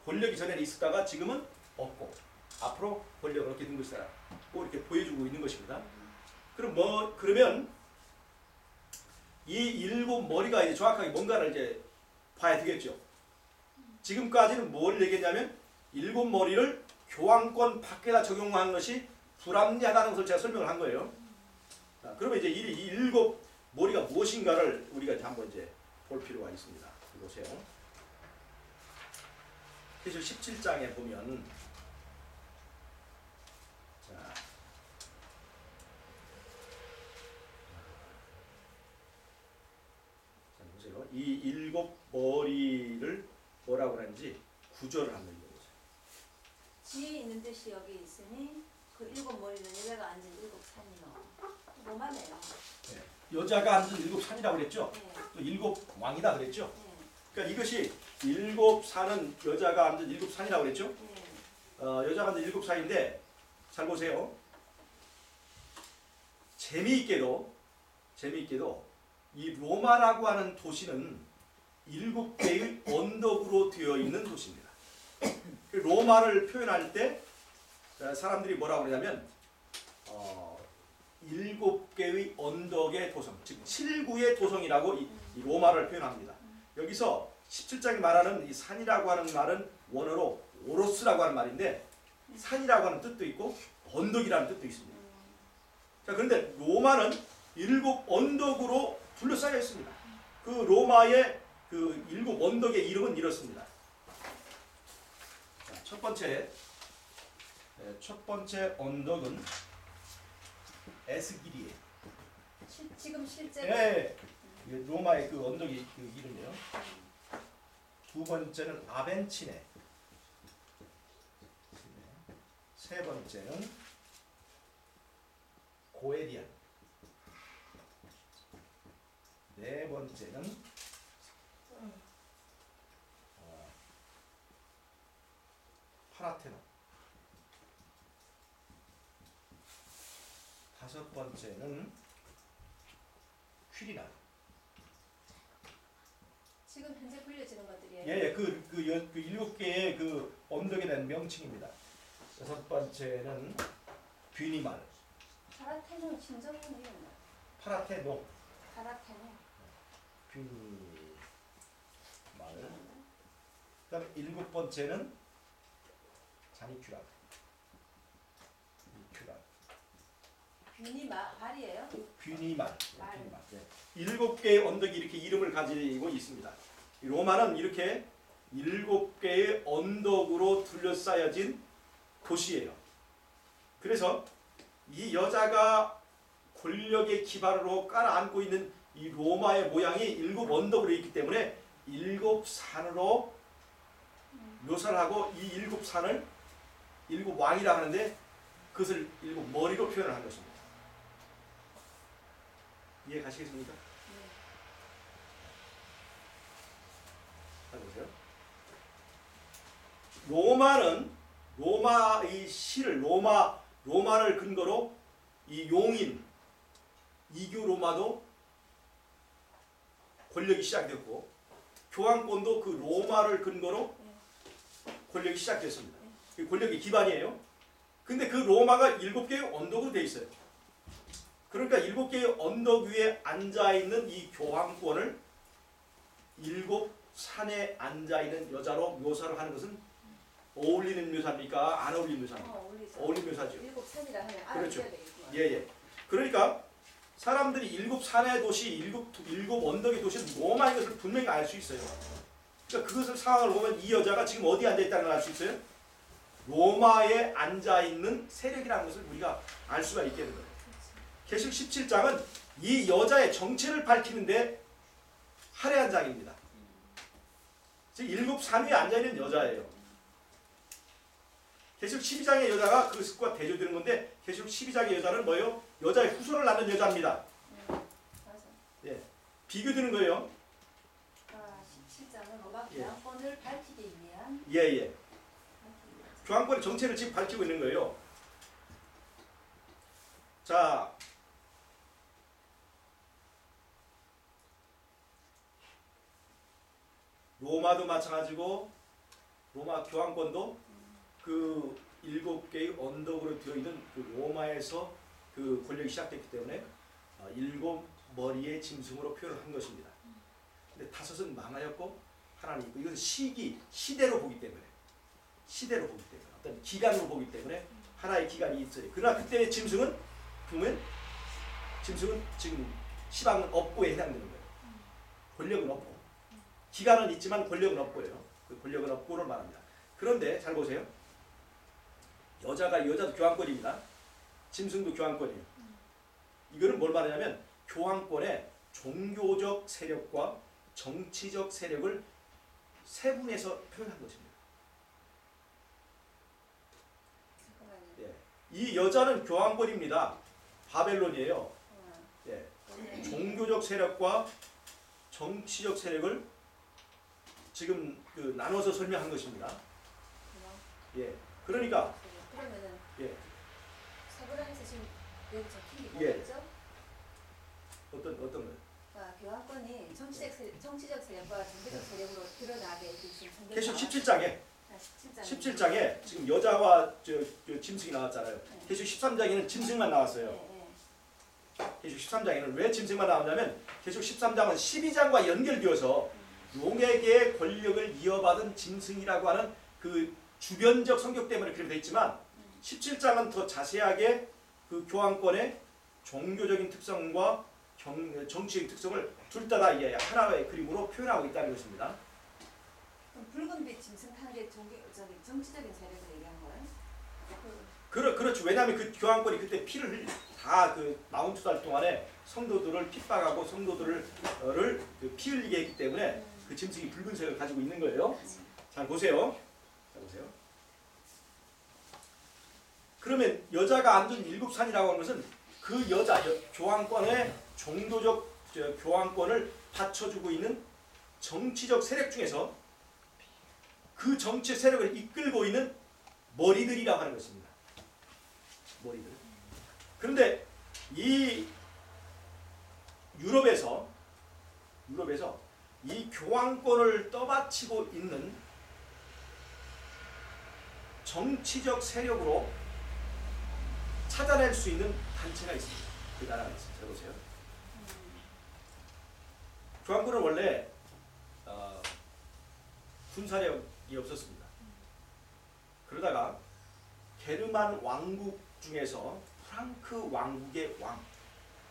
권력이 전에는 있었다가 지금은 없고 앞으로 권력을 얻게 된 것이다. 꼭 이렇게 보여주고 있는 것입니다. 그러면 이 일곱 머리가 이제 정확하게 뭔가를 이제 봐야 되겠죠. 지금까지는 뭘 얘기했냐면 일곱 머리를 교환권 밖에다 적용한 것이 불합리하다는 것을 제가 설명을 한 거예요. 자, 그러면 이제 이 일곱 머리가 무엇인가를 우리가 이제 한번 이제 볼 필요가 있습니다. 보세요. 계시록 17장에 보면 자, 보세요. 이 일곱 머리를 뭐라고 하는지 구절을 한번 읽어보세요. 지혜 있는 뜻이 여기 있으니 그 일곱 머리는 여자가 앉은 일곱 산이요. 뭐만해요. 네. 여자가 앉은 일곱 산이라고 그랬죠. 네. 또 일곱 왕이다 그랬죠. 네. 그러니까 이것이 일곱 산은 여자가 앉은 일곱 산이라고 그랬죠. 네. 여자가 앉은 일곱 산인데 잘 보세요. 재미있게도 이 로마라고 하는 도시는 일곱 개의 언덕으로 되어 있는 도시입니다. 로마를 표현할 때 사람들이 뭐라고 그러냐면 일곱 개의 언덕의 도성, 즉 7구의 도성이라고 이 로마를 표현합니다. 여기서 17장이 말하는 이 산이라고 하는 말은 원어로 오로스라고 하는 말인데 산이라고 하는 뜻도 있고 언덕이라는 뜻도 있습니다. 자, 그런데 로마는 일곱 언덕으로 둘러싸여 있습니다. 그 로마의 그 일곱 언덕의 이름은 이렇습니다. 자, 첫 번째 언덕은 에스길이에요. 지금 실제. 네, 로마의 그 언덕이 그 이름이에요. 두 번째는 아벤치네. 세 번째는 고에리안. 네 번째는 파라테논. 다섯 번째는 퀴리나. 지금 현재 불려지는 것들이에요. 예, 그 일곱 개의 그 언덕에 대한 명칭입니다. 여섯 번째는 뷰니말. 파라테논 친정은 이름. 파라테노. 파라테논. 뷰니말. 그다음에 일곱 번째는 자니큐라. 균이 발이에요? 뷰니말. 말. 네. 7개의 언덕이 이렇게 이름을 가지고 있습니다. 이 로마는 이렇게 7개의 언덕으로 둘러싸여진 도시예요. 그래서 이 여자가 권력의 기반으로 깔아앉고 있는 이 로마의 모양이 7 언덕으로 있기 때문에 7 산으로 묘사를 하고 이 7 산을 7 왕이라 하는데 그것을 7 머리로 표현을 한 것입니다. 이해 가시겠습니까? 잘 보세요. 로마는 로마의 시를 로마를 근거로 이 용인 이교 로마도 권력이 시작됐고 교황권도 그 로마를 근거로 권력이 시작됐습니다. 그 권력의 기반이에요. 근데 그 로마가 7개의 언덕으로 되어 있어요. 그러니까 7개의 언덕 위에 앉아있는 이 교황권을 7 산에 앉아있는 여자로 묘사를 하는 것은 어울리는 묘사입니까? 안 어울리는 묘사입니까? 어울리는 묘사죠. 7산이라 하면 그렇죠. 알아줘야 되겠구만. 예. 그러니까 사람들이 7 산의 도시, 7 언덕의 도시는 로마인 것을 분명히 알 수 있어요. 그러니까 그것을 상황을 보면 이 여자가 지금 어디에 앉아있다는 걸 알 수 있어요? 로마에 앉아있는 세력이라는 것을 우리가 알 수가 있게 되는 거예요. 계시록 17장은 이 여자의 정체를 밝히는데 할애한 장입니다. 즉 7 산 위에 앉아있는 여자예요. 계시록 12장의 여자가 그것과 대조되는 건데 계시록 12장의 여자는 뭐예요? 여자의 후손을 낳는 여자입니다. 맞아. 예, 비교되는 거예요. 17장은 로마 교황권을 밝히기 위한 예. 교황권의 정체를 지금 밝히고 있는 거예요. 자, 로마도 마찬가지고 로마 교황권도 그 7개의 언덕으로 되어 있는 그 로마에서 그 권력이 시작됐기 때문에 7 머리의 짐승으로 표현을 한 것입니다. 근데 5은 망하였고 하나는 있고 이것은 시대로 보기 때문에 어떤 기간으로 보기 때문에 하나의 기간이 있어요. 그러나 그때의 짐승은 보면 짐승은 지금 시방 업고에 해당되는 거예요. 권력은 없고 기간은 있지만 권력은 없고요. 그 권력은 없고를 말합니다. 그런데 잘 보세요. 여자도 교황권입니다. 짐승도 교황권이에요. 이거는 뭘 말하냐면 교황권의 종교적 세력과 정치적 세력을 세분해서 표현한 것입니다. 예. 이 여자는 교황권입니다. 바벨론이에요. 예. 종교적 세력과 정치적 세력을 지금 그 나눠서 설명한 것입니다. 예. 그러니까 그러면은 예. 세분화해서 지금 여기 적힌 게 예. 뭐겠죠? 어떤 거요? 교황권이 정치적 세력과 종교적 세력으로 드러나게 지금 성경에 계시록 나와- 17장에 지금 여자와 저 짐승이 나왔잖아요. 네. 계시록 13장에는 짐승만 나왔어요. 네. 계시록 13장에는 왜 짐승만 나왔냐면 계시록 13장은 12장과 연결되어서 용에게 권력을 이어받은 짐승이라고 하는 그 주변적 성격 때문에 그렇게 되어 있지만 17장은 더 자세하게 그 교황권의 종교적인 특성과 정치적인 특성을 둘 다 이게 하나의 그림으로 표현하고 있다는 것입니다. 그럼 붉은빛 짐승 타는 게 정치적인 세력을 얘기한 거예요? 그렇죠. 왜냐하면 그 교황권이 그때 피를 다 그 42달 동안에 성도들을 핍박하고 성도들을 피 흘리게 했기 때문에 그 짐승이 붉은색을 가지고 있는 거예요. 잘 보세요. 그러면 여자가 앉은 7 산이라고 하는 것은 그 교황권의 종교적 교황권을 받쳐주고 있는 정치적 세력 중에서 그 정치 세력을 이끌고 있는 머리들이라고 하는 것입니다. 머리들. 그런데 이 유럽에서 이 교황권을 떠받치고 있는 정치적 세력으로 찾아낼 수 있는 단체가 있습니다. 그 나라가 있습니다. 잘 보세요. 교황권은 원래 군사력이 없었습니다. 그러다가 게르만 왕국 중에서 프랑크 왕국의 왕.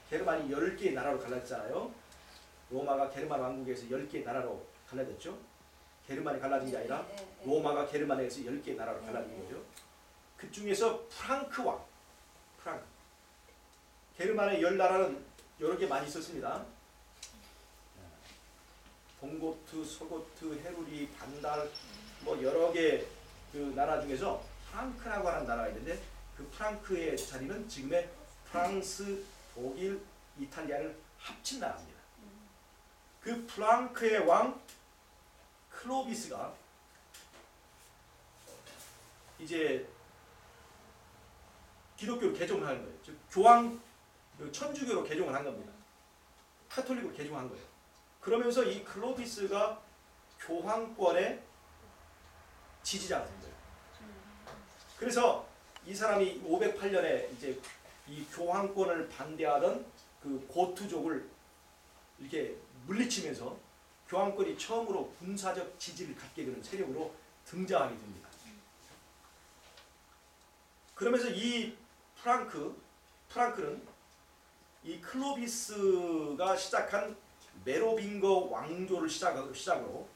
게르만이 10개의 나라로 갈라졌잖아요. 로마가 게르만 왕국에서 10개의 나라로 갈라졌죠. 게르만이 갈라진 게 아니라 로마가 게르만에서 10개의 나라로 갈라진 거죠. 그 중에서 프랑크 왕. 프랑크. 게르만의 10나라는 여러 개 많이 있었습니다. 동고트, 서고트, 헤루리, 반달 뭐 여러 개 그 나라 중에서 프랑크라고 하는 나라가 있는데 그 프랑크의 자리는 지금의 프랑스, 독일, 이탈리아를 합친 나라입니다. 그 프랑크의 왕 클로비스가 이제 기독교로 개종을 하는 거예요. 즉 교황 천주교로 개종을 한 겁니다. 카톨릭으로 개종한 거예요. 그러면서 이 클로비스가 교황권의 지지자가 된 거예요. 그래서 이 사람이 508년에 이제 이 교황권을 반대하던 그 고트족을 이렇게 물리치면서 교황권이 처음으로 군사적 지지를 갖게 되는 세력으로 등장하게 됩니다. 그러면서 이 프랑크는 이 클로비스가 시작한 메로빙거 왕조를 시작으로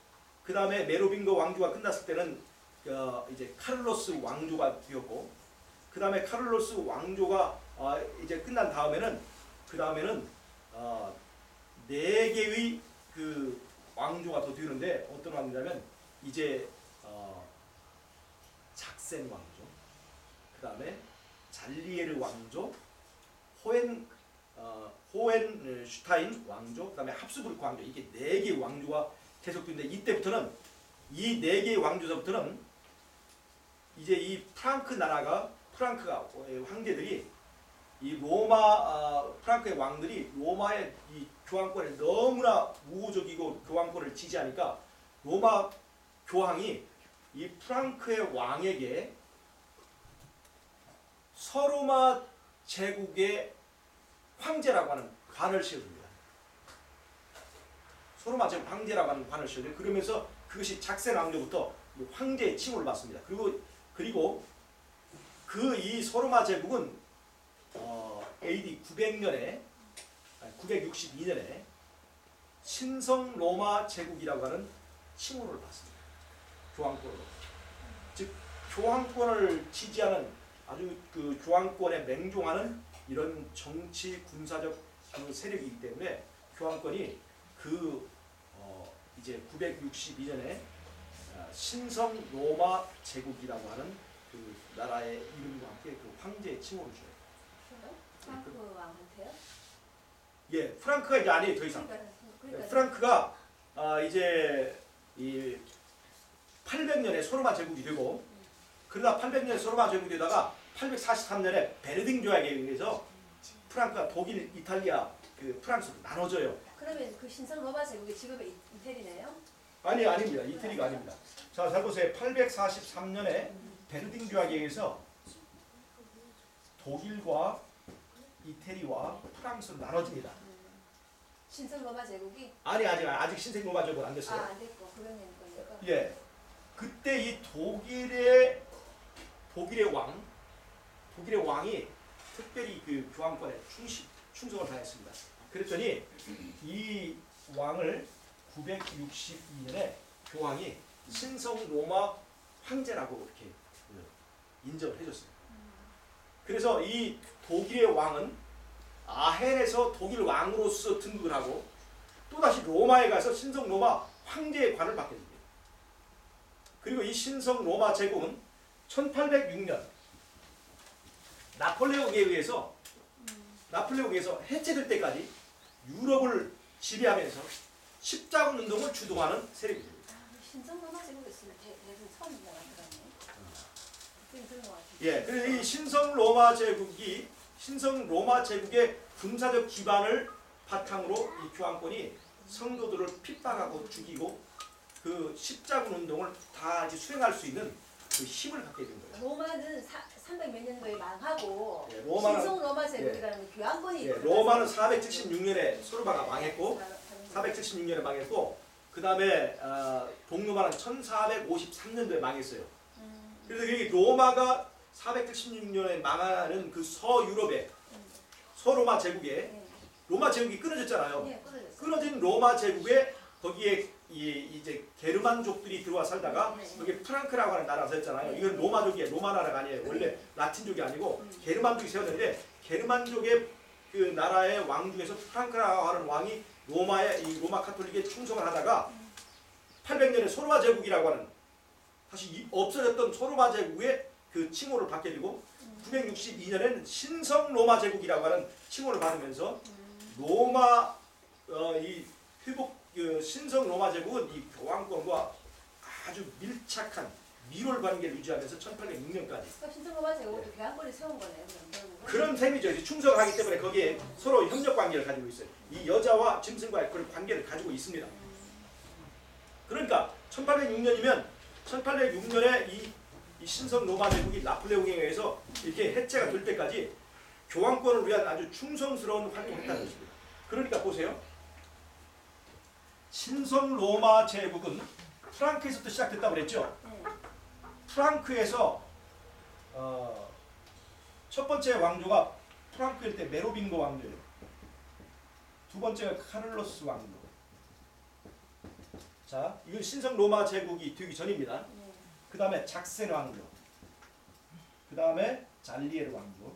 그 다음에 메로빙거 왕조가 끝났을 때는 이제 카를로스 왕조가 되었고 그 다음에 카를로스 왕조가 이제 끝난 다음에는 네 개의 그 왕조가 더 되는데 어떤 왕조냐면 이제 작센 왕조, 그 다음에 잘리에르 왕조, 호헨슈타인 왕조, 그 다음에 합스부르크 왕조, 이게 네 개의 왕조가 계속되는데 이때부터는 이 네 개의 왕조서부터는 이제 이 프랑크가 황제들이 이 프랑크의 왕들이 로마의 이 교황권에 너무나 우호적이고 교황권을 지지하니까 로마 교황이 이 프랑크의 왕에게 서로마 제국의 황제라고 하는 관을 씌워줍니다. 서로마 제국 황제라고 하는 관을 씌워줘요. 그러면서 그것이 작센 왕조부터 황제의 칭호를 받습니다. 그리고 그 이 서로마 제국은 AD 962년에 신성 로마 제국이라고 하는 칭호를 받습니다. 교황권으로. 즉 교황권을 지지하는 아주 그 교황권에 맹종하는 이런 정치 군사적 그 세력이기 때문에 교황권이 이제 962년에 신성 로마 제국이라고 하는 그 나라의 이름과 함께 그 황제의 칭호를 줘요. 프랑크 왕한테요? 예, 프랑크가 이제 아니에요, 더 이상. 그러니까 프랑크가 이제 이 800년에 소로마 제국이 되고 그러다 800년에 소로마 제국이 되다가 843년에 베르딩 조약에 의해서 프랑크가 독일, 이탈리아, 그 프랑스로 나눠져요. 그러면 그 신성 로마 제국의 직업이 이태리네요? 아닙니다. 이태리가 아닙니다. 자, 잘 보세요. 843년에 베르딩 조약에 의해서 독일과 이태리와 프랑스로 나눠집니다. 신성 로마 제국이? 아직 신생 로마 제국은 안 됐어요. 안 됐고 그러면 거니까. 예. 그때 이 독일의 왕이 특별히 그 교황권에 충성을 다했습니다. 그랬더니 이 왕을 962년에 교황이 신성 로마 황제라고 이렇게 인정을 해줬어요. 그래서 이 독일의 왕은 아헨에서 독일 왕으로서 등극을 하고 또다시 로마에 가서 신성 로마 황제의 관을 받게 됩니다. 그리고 이 신성 로마 제국은 1806년 나폴레옹에 의해서 해체될 때까지 유럽을 지배하면서 십자군 운동을 주도하는 세력입니다. 신성 로마 제국이 있으면 대선 처음 들어갔네. 들은 것 같아요. 예, 그래서 이 신성 로마 제국의 군사적 기반을 바탕으로 이 교황권이 성도들을 핍박하고 죽이고 그 십자군 운동을 다 이제 수행할 수 있는 그 힘을 갖게 된 거예요. 로마는 300 몇 년도에 망하고 예, 신성 로마 제국이라는 교황권이 로마는 476년에 소로마가 망했고 476년에 망했고 그 다음에 동로마는 1453년도에 망했어요. 그래서 이 로마가 476년에 망하는 그 서유럽의 서로마 제국의 네. 로마 제국이 끊어졌잖아요. 네, 끊어졌어요. 끊어진 로마 제국에 거기에 이제 게르만족들이 들어와 살다가 네. 여기 프랑크라고 하는 나라가 세웠잖아요. 네. 이건 로마족이에요. 로마 나라가 아니에요. 원래 라틴족이 아니고 게르만족이 세웠는데 게르만족의 그 나라의 왕 중에서 프랑크라고 하는 왕이 이 로마 카톨릭에 충성을 하다가 800년에 소로마 제국이라고 하는 다시 없어졌던 소로마 제국의 그 칭호를 받게 되고 962년에는 신성 로마 제국이라고 하는 칭호를 받으면서 로마 이 회복 신성 로마 제국은 이 교황권과 아주 밀착한 밀월 관계를 유지하면서 1806년까지 그러니까 신성로마 제국도 교황권을 세운 거네요. 결국은. 그런 셈이죠. 이제 충성하기 때문에 거기에 서로 협력 관계를 가지고 있어요. 이 여자와 짐승과의 그런 관계를 가지고 있습니다. 그러니까 1806년이면 1806년에 이 신성 로마 제국이 나폴레옹에 의해서 이렇게 해체가 될 때까지 교황권을 위한 아주 충성스러운 활동을 했다는 것입니다. 그러니까 보세요. 신성 로마 제국은 프랑크에서부터 시작됐다고 그랬죠. 네. 프랑크에서 첫 번째 왕조가 프랑크일 때 메로빙고 왕조예요. 두 번째가 카를로스 왕조. 자, 이건 신성 로마 제국이 되기 전입니다. 네. 그 다음에 작센 왕조, 그 다음에 잘리에르 왕조,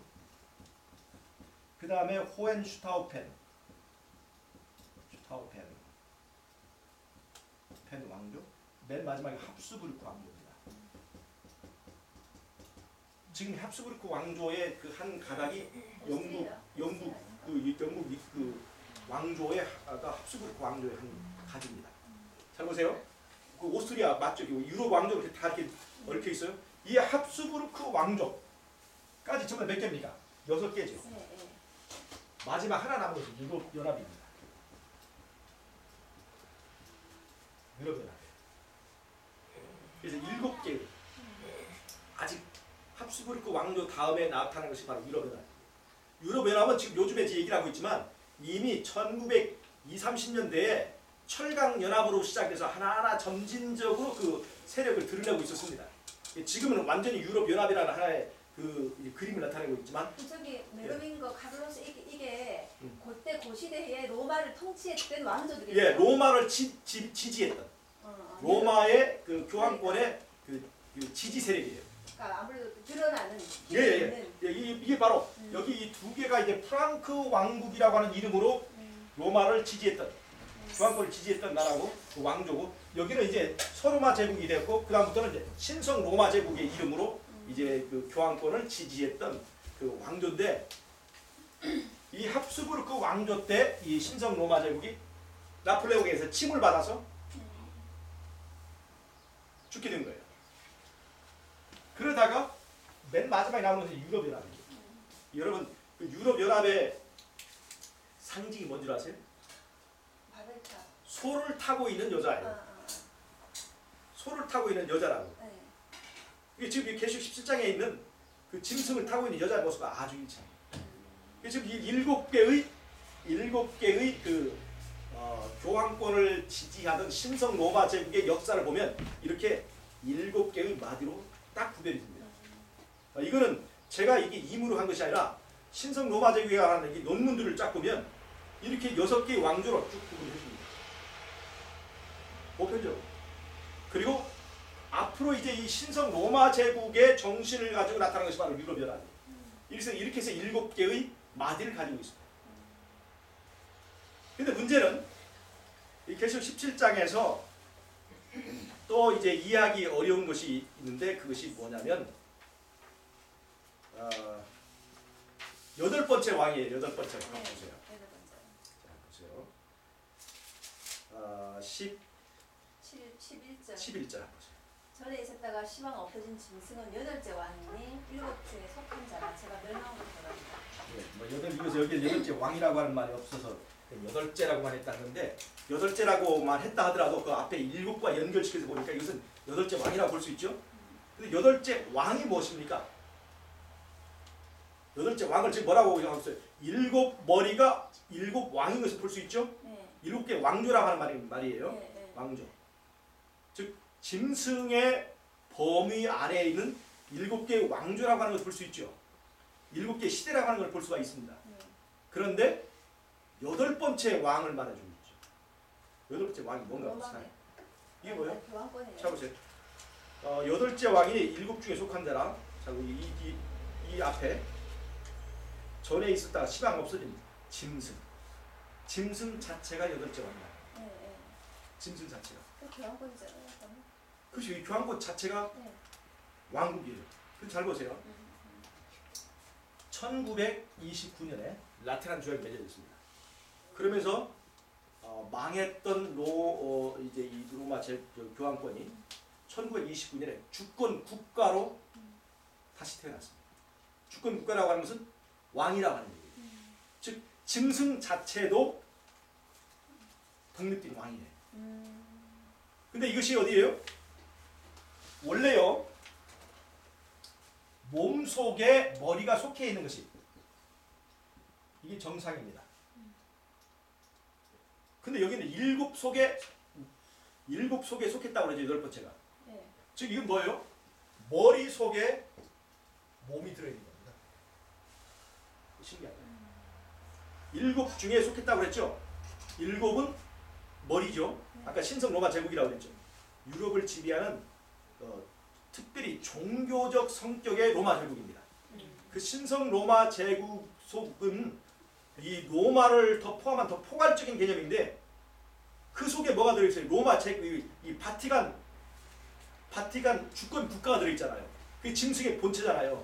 그 다음에 호헨슈타우펜 왕조, 맨 마지막에 합스부르크 왕조입니다. 지금 합스부르크 왕조의 그 한 가닥이 영국 그 왕조의 합스부르크 왕조의 한 가지입니다. 잘 보세요. 그 오스트리아 맞죠? 유럽 왕조 이렇게 다 이렇게 얽혀 있어요. 이 합스부르크 왕조까지 전부 몇 개입니까? 6개죠. 네. 마지막 하나 남은 것은 유럽 연합입니다. 유럽 연합. 그래서 7개 아직 합스부르크 왕조 다음에 나타난 것이 바로 유럽 연합. 유럽 연합은 지금 요즘에 얘기를 하고 있지만 이미 1920, 30년대에 철강 연합으로 시작해서 하나하나 점진적으로 그 세력을 드러내고 있었습니다. 지금은 완전히 유럽 연합이라는 하나의 그 그림을 나타내고 있지만 저기 메로빙거 카를로스 이게 그때 고시대에 로마를 통치했던 왕조들이에요. 예, 로마를 지지했던 로마의 그 교황권의 그 지지 세력이에요. 그러니까 아무래도 드러나는 이게 바로 여기 이 두 개가 이제 프랑크 왕국이라고 하는 이름으로 로마를 지지했던 교황권을 지지했던 나라고 그 왕조고 여기는 이제 서로마 제국이 되었고 그 다음부터는 이제 신성 로마 제국의 이름으로 이제 그 교황권을 지지했던 그 왕조인데 이 합스부르크 왕조 때 이 신성 로마 제국이 나폴레옹에서 침을 받아서 죽게 된 거예요. 그러다가 맨 마지막에 나오는 것이 유럽 연합이죠. 여러분 그 유럽 연합의 상징이 뭔지 아세요? 바벨탑. 소를 타고 있는 여자예요. 소를 타고 있는 여자라고. 네. 이게 지금 이 계시록 17장에 있는 그 짐승을 타고 있는 여자의 모습과 아주 일치합니다. 지금 이 7개의 그 교황권을 지지하던 신성 로마 제국의 역사를 보면 이렇게 7개의 마디로 딱 구별이 됩니다. 이거는 제가 이게 임의로 한 것이 아니라 신성 로마 제국에 관한 이 논문들을 쫙 보면 이렇게 6개의 왕조로 쭉 구분해 줍니다. 보편적으로. 그리고 앞으로 이제 이 신성 로마 제국의 정신을 가지고 나타나는 것이 바로 유럽 연합이에요. 이렇게 해서 7개의 마디를 가지고 있습니다. 근데 문제는 이 계시록 17장에서 또 이제 이해하기 어려운 것이 있는데 그것이 뭐냐면 8번째 왕이에요. 8번째 왕 보세요. 자, 보세요. 11절 보세요. 전에 있었다가 시방 없어진 짐승은 8째 왕이니 7주에 속한 자라 제가 멸망으로 돌아간다. 이것을 여기 8째 왕이라고 하는 말이 없어서 8째라고만 했다는데 8째라고만 했다 하더라도 그 앞에 7과 연결시켜서 보니까 이것은 8째 왕이라고 볼 수 있죠. 근데 8째 왕이 무엇입니까? 8째 왕을 지금 뭐라고 하고 있어요? 7머리가 7왕인 것을 볼 수 있죠. 네. 7개 왕조라고 하는 말이에요. 네. 왕조. 즉 짐승의 범위 아래에 있는 7개의 왕조라고 하는 걸 볼 수 있죠. 7개의 시대라고 하는 걸 볼 수가 있습니다. 그런데 8번째 왕을 말해주고 있죠. 8번째 왕이 뭔가 비슷해요. 이게 뭐예요? 교황권이에요. 자 보세요. 8째 왕이 7 중에 속한 자라. 자, 이 앞에 전에 있었다가 시방 없어진 짐승. 짐승 자체가 8째 왕이야. 네. 짐승 자체가. 그 교황권이잖아요. 그렇죠. 이 교황권 자체가 네. 왕국이에요. 잘 보세요. 1929년에 라테란 조약이 맺어졌습니다. 그러면서 망했던 이제 이 로마 교황권이 1929년에 주권 국가로 다시 태어났습니다. 주권 국가라고 하는 것은 왕이라고 하는 얘기예요. 즉 짐승 자체도 독립된 왕이에요. 근데 이것이 어디예요? 원래요. 몸 속에 머리가 속해 있는 것이 이게 정상입니다. 근데 여기는 7 속에 속했다고 그러죠. 8번째가. 네. 즉 이건 뭐예요? 머리 속에 몸이 들어있는 겁니다. 신기하죠. 7 중에 속했다고 그랬죠. 7은 머리죠. 아까 신성 로마 제국이라고 그랬죠. 유럽을 지배하는 특별히 종교적 성격의 로마 제국입니다. 그 신성 로마 제국 속은 이 로마를 더 포함한 더 포괄적인 개념인데 그 속에 뭐가 들어있어요? 로마 제국, 이 바티칸 주권 국가가 들어있잖아요. 그게 짐승의 본체잖아요.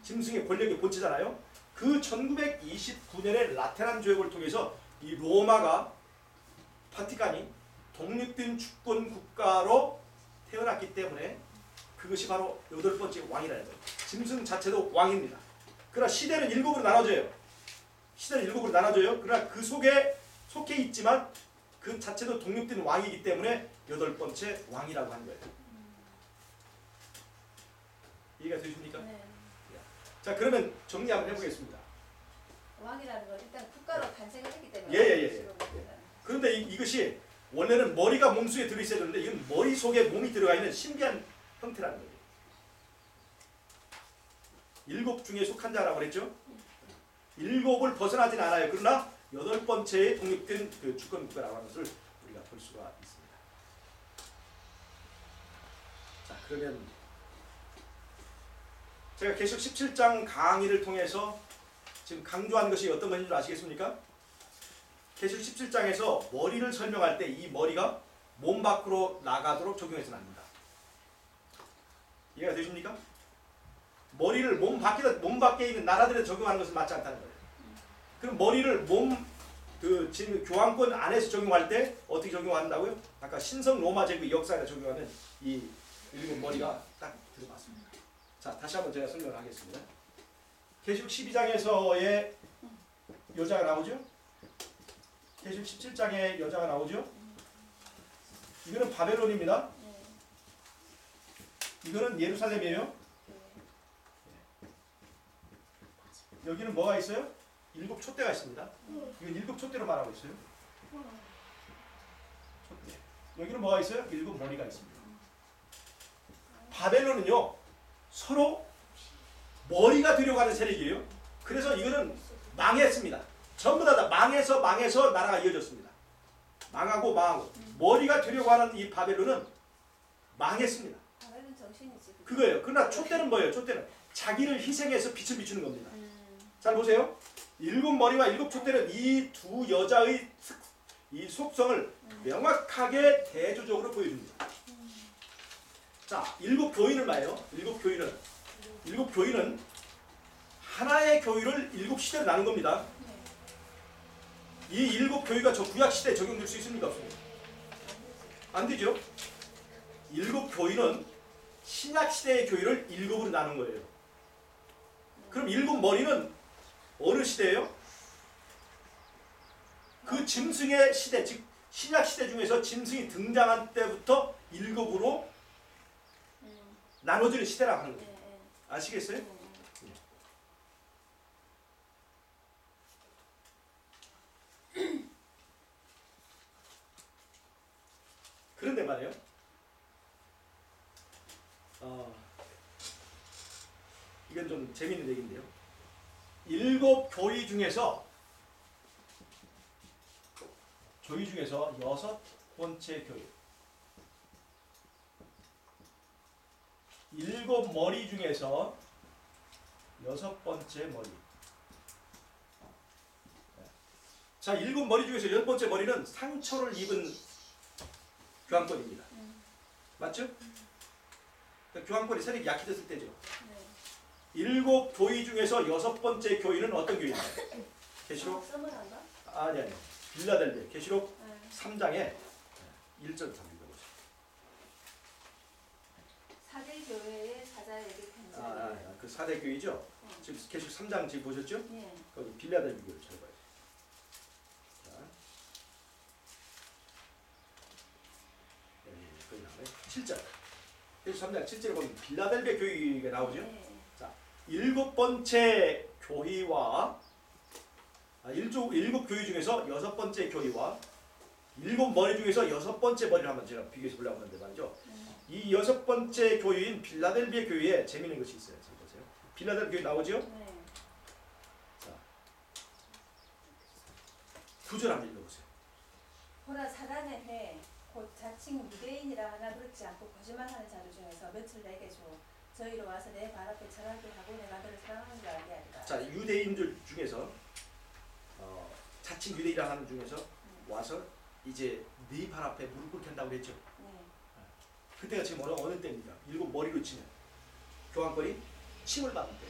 짐승의 권력의 본체잖아요. 그 1929년의 라테란 조약을 통해서 이 로마가 바티칸이 독립된 주권 국가로 태어났기 때문에 그것이 바로 8번째 왕이라는 거예요. 짐승 자체도 왕입니다. 그러나 시대는 7으로 나눠져요. 그러나 그 속에 속해 있지만 그 자체도 독립된 왕이기 때문에 8번째 왕이라고 하는 거예요. 이해가 되십니까? 네. 자, 그러면 정리 한번 해보겠습니다. 왕이라는 건 일단 국가로 탄생을 했기 때문에. 예. 그런데 이것이 원래는 머리가 몸속에 들어있어야 되는데 이건 머리 속에 몸이 들어가 있는 신비한 형태라는 거예요. 7 중에 속한 자라고 그랬죠? 7을 벗어나진 않아요. 그러나 8번째에 독립된 그 주권 국가라고 하는 것을 우리가 볼 수가 있습니다. 자, 그러면 제가 계속 17장 강의를 통해서 지금 강조한 것이 어떤 것인 줄 아시겠습니까? 계시록 17장에서 머리를 설명할 때 이 머리가 몸 밖으로 나가도록 적용해서는 안 된다. 이해가 되십니까? 머리를 몸 밖에 있는 나라들에 적용하는 것은 맞지 않다는 거예요. 그럼 머리를 지금 교황권 안에서 적용할 때 어떻게 적용한다고요? 아까 신성 로마 제국 역사에 적용하는 이 일곱 머리가 딱 들어맞습니다. 자, 다시 한번 제가 설명을 하겠습니다. 계시록 12장에서의 여자가 나오죠? 계시록 17장에 여자가 나오죠? 이거는 바벨론입니다. 이거는 예루살렘이에요. 여기는 뭐가 있어요? 7 촛대가 있습니다. 이건 7 촛대로 말하고 있어요. 촛대. 여기는 뭐가 있어요? 7 머리가 있습니다. 바벨론은요, 서로 머리가 되려고 하는 세력이에요. 그래서 이거는 망했습니다. 전부 다 망해서 나라가 이어졌습니다. 망하고 머리가 되려고 하는 이 바벨론은 망했습니다. 바벨론 정신이지. 그거예요. 그러나 촛대는 뭐예요? 촛대는 자기를 희생해서 빛을 비추는 겁니다. 잘 보세요. 7 머리와 7 촛대는 이 두 여자의 이 속성을 명확하게 대조적으로 보여줍니다. 자, 7 교인을 봐요. 7 교인은 하나의 교회를 7 시대로 나눈 겁니다. 이 7 교회가 저 구약 시대에 적용될 수 있습니까? 없습니까? 안 되죠. 7 교회는 신약 시대의 교회를 7으로 나눈 거예요. 그럼 7 머리는 어느 시대예요? 그 짐승의 시대, 즉 신약 시대 중에서 짐승이 등장한 때부터 7으로 나눠지는 시대라고 하는 거예요. 아시겠어요? 그런데 말이에요. 이건 좀 재밌는 얘기인데요. 7교의 중에서 6번째 교회. 7머리 중에서 6번째 머리. 자, 7머리 중에서 6번째 머리는 상처를 입은 교황권입니다. 맞죠? 그러니까 교황권이 세력이 약해졌을 때죠. 네. 7교회 중에서 6번째 교회는 어떤 교회인가요? 계시록? 써머란가? 아니. 빌라델비아. 계시록 네. 3장에 1절 한번 읽어보세요. 사대 교회의 사자에게 편지하기를. 그 4대 교회죠? 지금 계시록 3장 지금 보셨죠? 예. 거기 빌라델비아 교회를 찾아봐요. 자. 거기 나오네. 7절. 계시록 3장 7절에 보면 빌라델비아 교회가 나오죠? 네. 자, 7번째 교회와 7교회 중에서 6번째 교회와 7머리 중에서 6번째 머리를 한번 제가 비교해서 보려고 하는데 말이죠. 이 6번째 교회인 빌라델비아 교회에 재미있는 것이 있어요. 지금 보세요. 빌라델비아 교회 나오죠? 네. 자, 9절 한번 읽어보세요. 보라 사단의 해, 곧 자칭 유대인이라 하나 그렇지 않고 거짓말하는 자들 중에서 몇을 내게 줘. 저희로 와서 내 발 앞에 절하게 하고 내가 너를 사랑하는 줄 알게 하리라. 자, 유대인들 중에서 자칭 유대인이라 하는 중에서 와서 이제 네 발 앞에 무릎 꿇게 한다고 그랬죠. 네. 그때가 지금 어느 때입니까? 7머리로 치면 교황권이 침을 받을 때,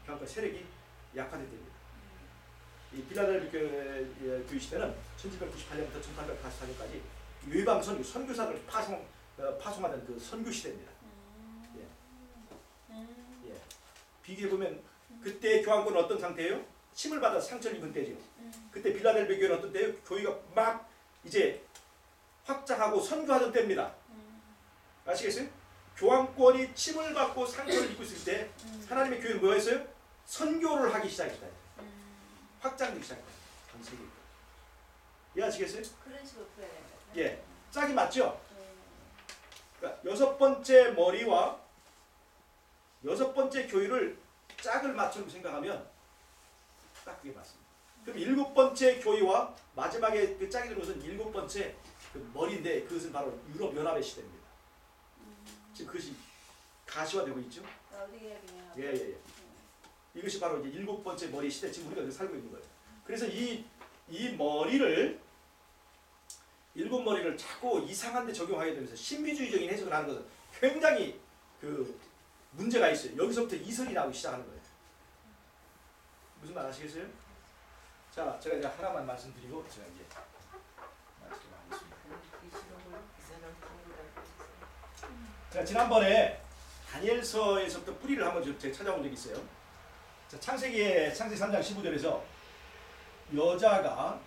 교황권 세력이 약화될 때입니다. 이 빌라델비아 교회 시대는 1798년부터 1884년까지 외방선 선교사를 파송하던 그 선교 시대입니다. 예. 비교해 보면 그때 교황권은 어떤 상태예요? 침을 받아 상처를 입은 때죠. 그때 빌라델비아 교회는 어떤 때예요? 교회가 막 이제 확장하고 선교하던 때입니다. 아시겠어요? 교황권이 침을 받고 상처를 입고 있을 때 하나님의 교회는 뭐 했어요? 선교를 하기 시작했다. 확장되기 시작했다. 전 세계. 이해하시겠어요? 그런 식으로 풀어야 되는 거죠. 예. 짝이 맞죠? 네. 그러니까 6번째 머리와 6번째 교회를 짝을 맞추고 생각하면 딱 그게 맞습니다. 그럼 7번째 교회와 마지막에 그 짝이 되는 것은 7번째 그 머리인데 그것은 바로 유럽 연합의 시대입니다. 지금 그것이 가시화되고 있죠. 어디게 그냥. 예. 이것이 바로 이제 7번째 머리 시대 지금 우리가 살고 있는 거예요. 그래서 이 머리를 7머리를 자꾸 이상한 데 적용하게 되면서 신비주의적인 해석을 하는 것은 굉장히 그 문제가 있어요. 여기서부터 이설이 나오기 시작하는 거예요. 무슨 말 아시겠어요? 자, 제가 이제 하나만 말씀드리고 제가 이제 말씀하겠습니다. 제가 지난번에 다니엘서에서부터 뿌리를 한번 제가 찾아온 적이 있어요. 자, 창세기 3장 15절에서 여자가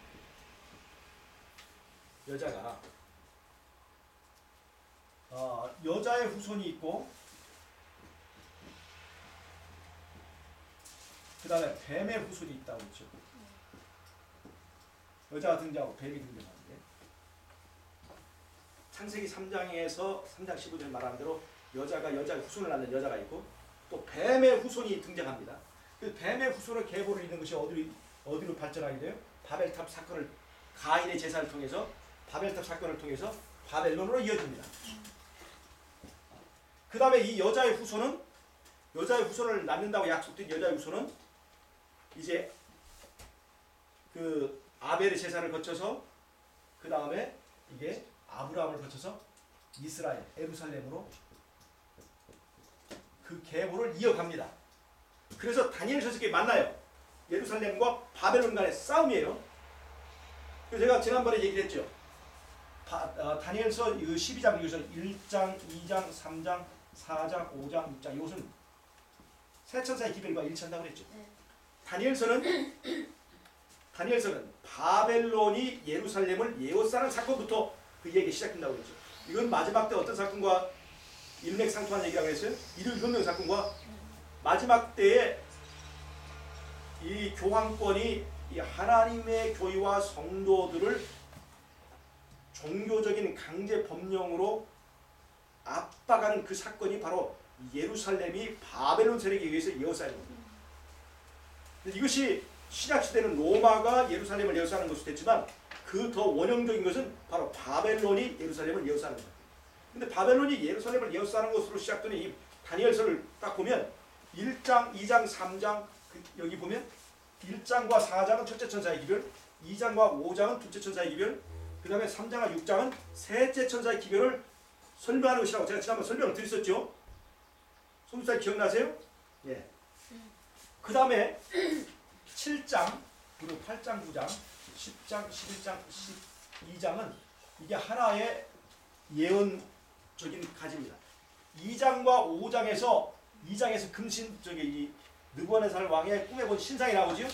여자의 후손이 있고 그 다음에 뱀의 후손이 있다고 했죠. 여자가 등장하고 뱀이 등장하는데 창세기 3장에서 3장 15절에 말하는 대로 여자의 후손을 낳는 여자가 있고 또 뱀의 후손이 등장합니다. 그 뱀의 후손의 계보를 잇는 것이 어디로 발전하게 돼요? 바벨탑 사건을 가인의 제사를 통해서 바벨탑 사건을 통해서 바벨론으로 이어집니다. 그 다음에 이 여자의 후손을 낳는다고 약속된 여자의 후손은 이제 그 아벨의 제사를 거쳐서 그 다음에 이게 아브라함을 거쳐서 이스라엘, 예루살렘으로 그 계보를 이어갑니다. 그래서 다니엘서에서 이렇게 만나요. 예루살렘과 바벨론 간의 싸움이에요. 그래서 제가 지난번에 얘기를 했죠. 다니엘서 12장, 여기서 1장, 2장, 3장, 4장, 5장, 6장 이것은 세 천사의 기별과 일치한다고 그랬죠. 다니엘서는 바벨론이 예루살렘을 예워싸는 사건부터 그 얘기 시작된다고 그랬죠. 이건 마지막 때 어떤 사건과 일맥상통한 얘기라고 했어요? 일일혁명 사건과 마지막 때에 이 교황권이 이 하나님의 교회와 성도들을 종교적인 강제 법령으로 압박하는 그 사건이 바로 예루살렘이 바벨론 세력에 의해서 에워싸인 겁니다. 이것이 신약시대는 로마가 예루살렘을 에워싸는 것이 됐지만 그 더 원형적인 것은 바로 바벨론이 예루살렘을 에워싸는 겁니다. 근데 바벨론이 예루살렘을 에워싸는 것으로 시작되는 이 다니엘서를 딱 보면 1장, 2장, 3장 여기 보면 1장과 4장은 첫째 천사의 기별, 2장과 5장은 둘째 천사의 기별, 그 다음에 3장과 6장은 셋째 천사의 기별을 설명하는 것이라고 제가 지난번 설명을 드렸었죠. 송수사 기억나세요? 예. 그 다음에 7장, 그리고 8장, 9장, 10장, 11장, 12장은 이게 하나의 예언적인 가지입니다. 2장과 2장에서 금신 이 느부갓네살 왕의 꿈에 본 신상이 나오죠.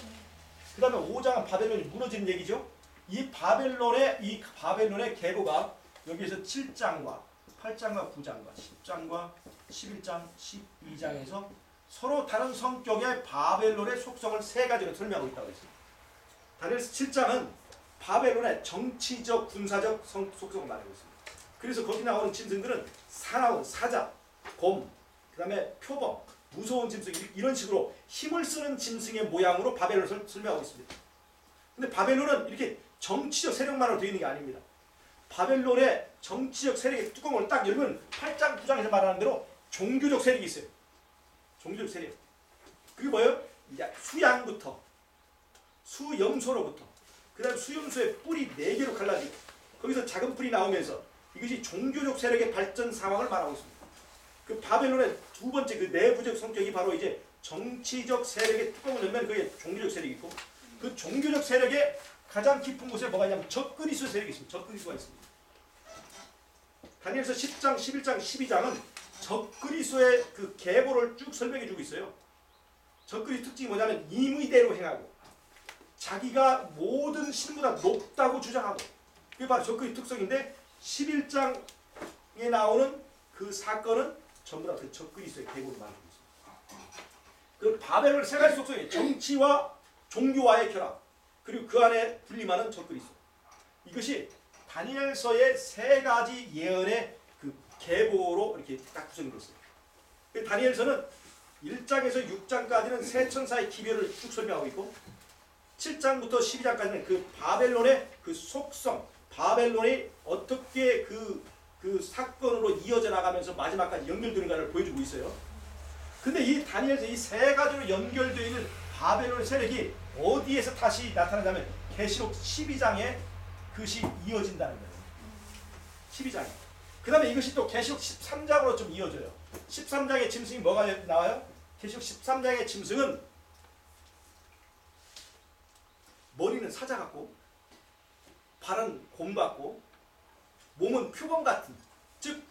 그 다음에 5장은 바벨론이 무너지는 얘기죠. 이 바벨론의 계보가 여기에서 7장과 8장과 9장과 10장과 11장, 12장에서 서로 다른 성격의 바벨론의 속성을 세 가지로 설명하고 있다고 했습니다. 다니엘서 7장은 바벨론의 정치적, 군사적 속성을 말하고 있습니다. 그래서 거기 나오는 짐승들은 사나운, 사자, 곰, 그 다음에 표범, 무서운 짐승 이런 식으로 힘을 쓰는 짐승의 모양으로 바벨론을 설명하고 있습니다. 근데 바벨론은 이렇게 정치적 세력만으로 되어 있는 게 아닙니다. 바벨론의 정치적 세력의 뚜껑을 딱 열면 8장, 9장에서 말하는 대로 종교적 세력이 있어요. 종교적 세력. 그게 뭐예요? 수양부터 수염소로부터 그 다음에 수염소의 뿔이 4개로 갈라지고 거기서 작은 뿔이 나오면서 이것이 종교적 세력의 발전 상황을 말하고 있습니다. 그 바벨론의 두 번째 그 내부적 성격이 바로 이제 정치적 세력의 뚜껑을 열면 그게 종교적 세력이 있고 그 종교적 세력의 가장 깊은 곳에 뭐가 있냐면 적그리스도 세력이 있습니다. 적그리스도가 있습니다. 다니엘서 10장, 11장, 12장은 적그리스도의 그 계보를 쭉 설명해 주고 있어요. 적그리스도 특징이 뭐냐면 임의대로 행하고 자기가 모든 신보다 높다고 주장하고 그게 바로 적그리스도 특성인데 11장에 나오는 그 사건은 전부 다 그 적그리스도의 계보를 말하고 있습니다. 그 바벨론의 세 가지 속성이 정치와 종교와의 결합 그리고 그 안에 분림하는 적그리스도 이것이 다니엘서의 세 가지 예언의 그 계보로 이렇게 딱 구성이 됐어요. 다니엘서는 1장에서 6장까지는 세 천사의 기별을 쭉 설명하고 있고 7장부터 12장까지는 그 바벨론의 그 속성, 바벨론이 어떻게 그 사건으로 이어져 나가면서 마지막까지 연결되는가를 보여주고 있어요. 근데 이 다니엘서 이 세 가지로 연결되어 있는 바벨론의 세력이 어디에서 다시 나타나냐면 계시록 12장에 그것이 이어진다는 거예요. 12장에. 그 다음에 이것이 또 계시록 13장으로 좀 이어져요. 13장의 짐승이 뭐가 나와요? 계시록 13장의 짐승은 머리는 사자 같고 발은 곰 같고 몸은 표범 같은 즉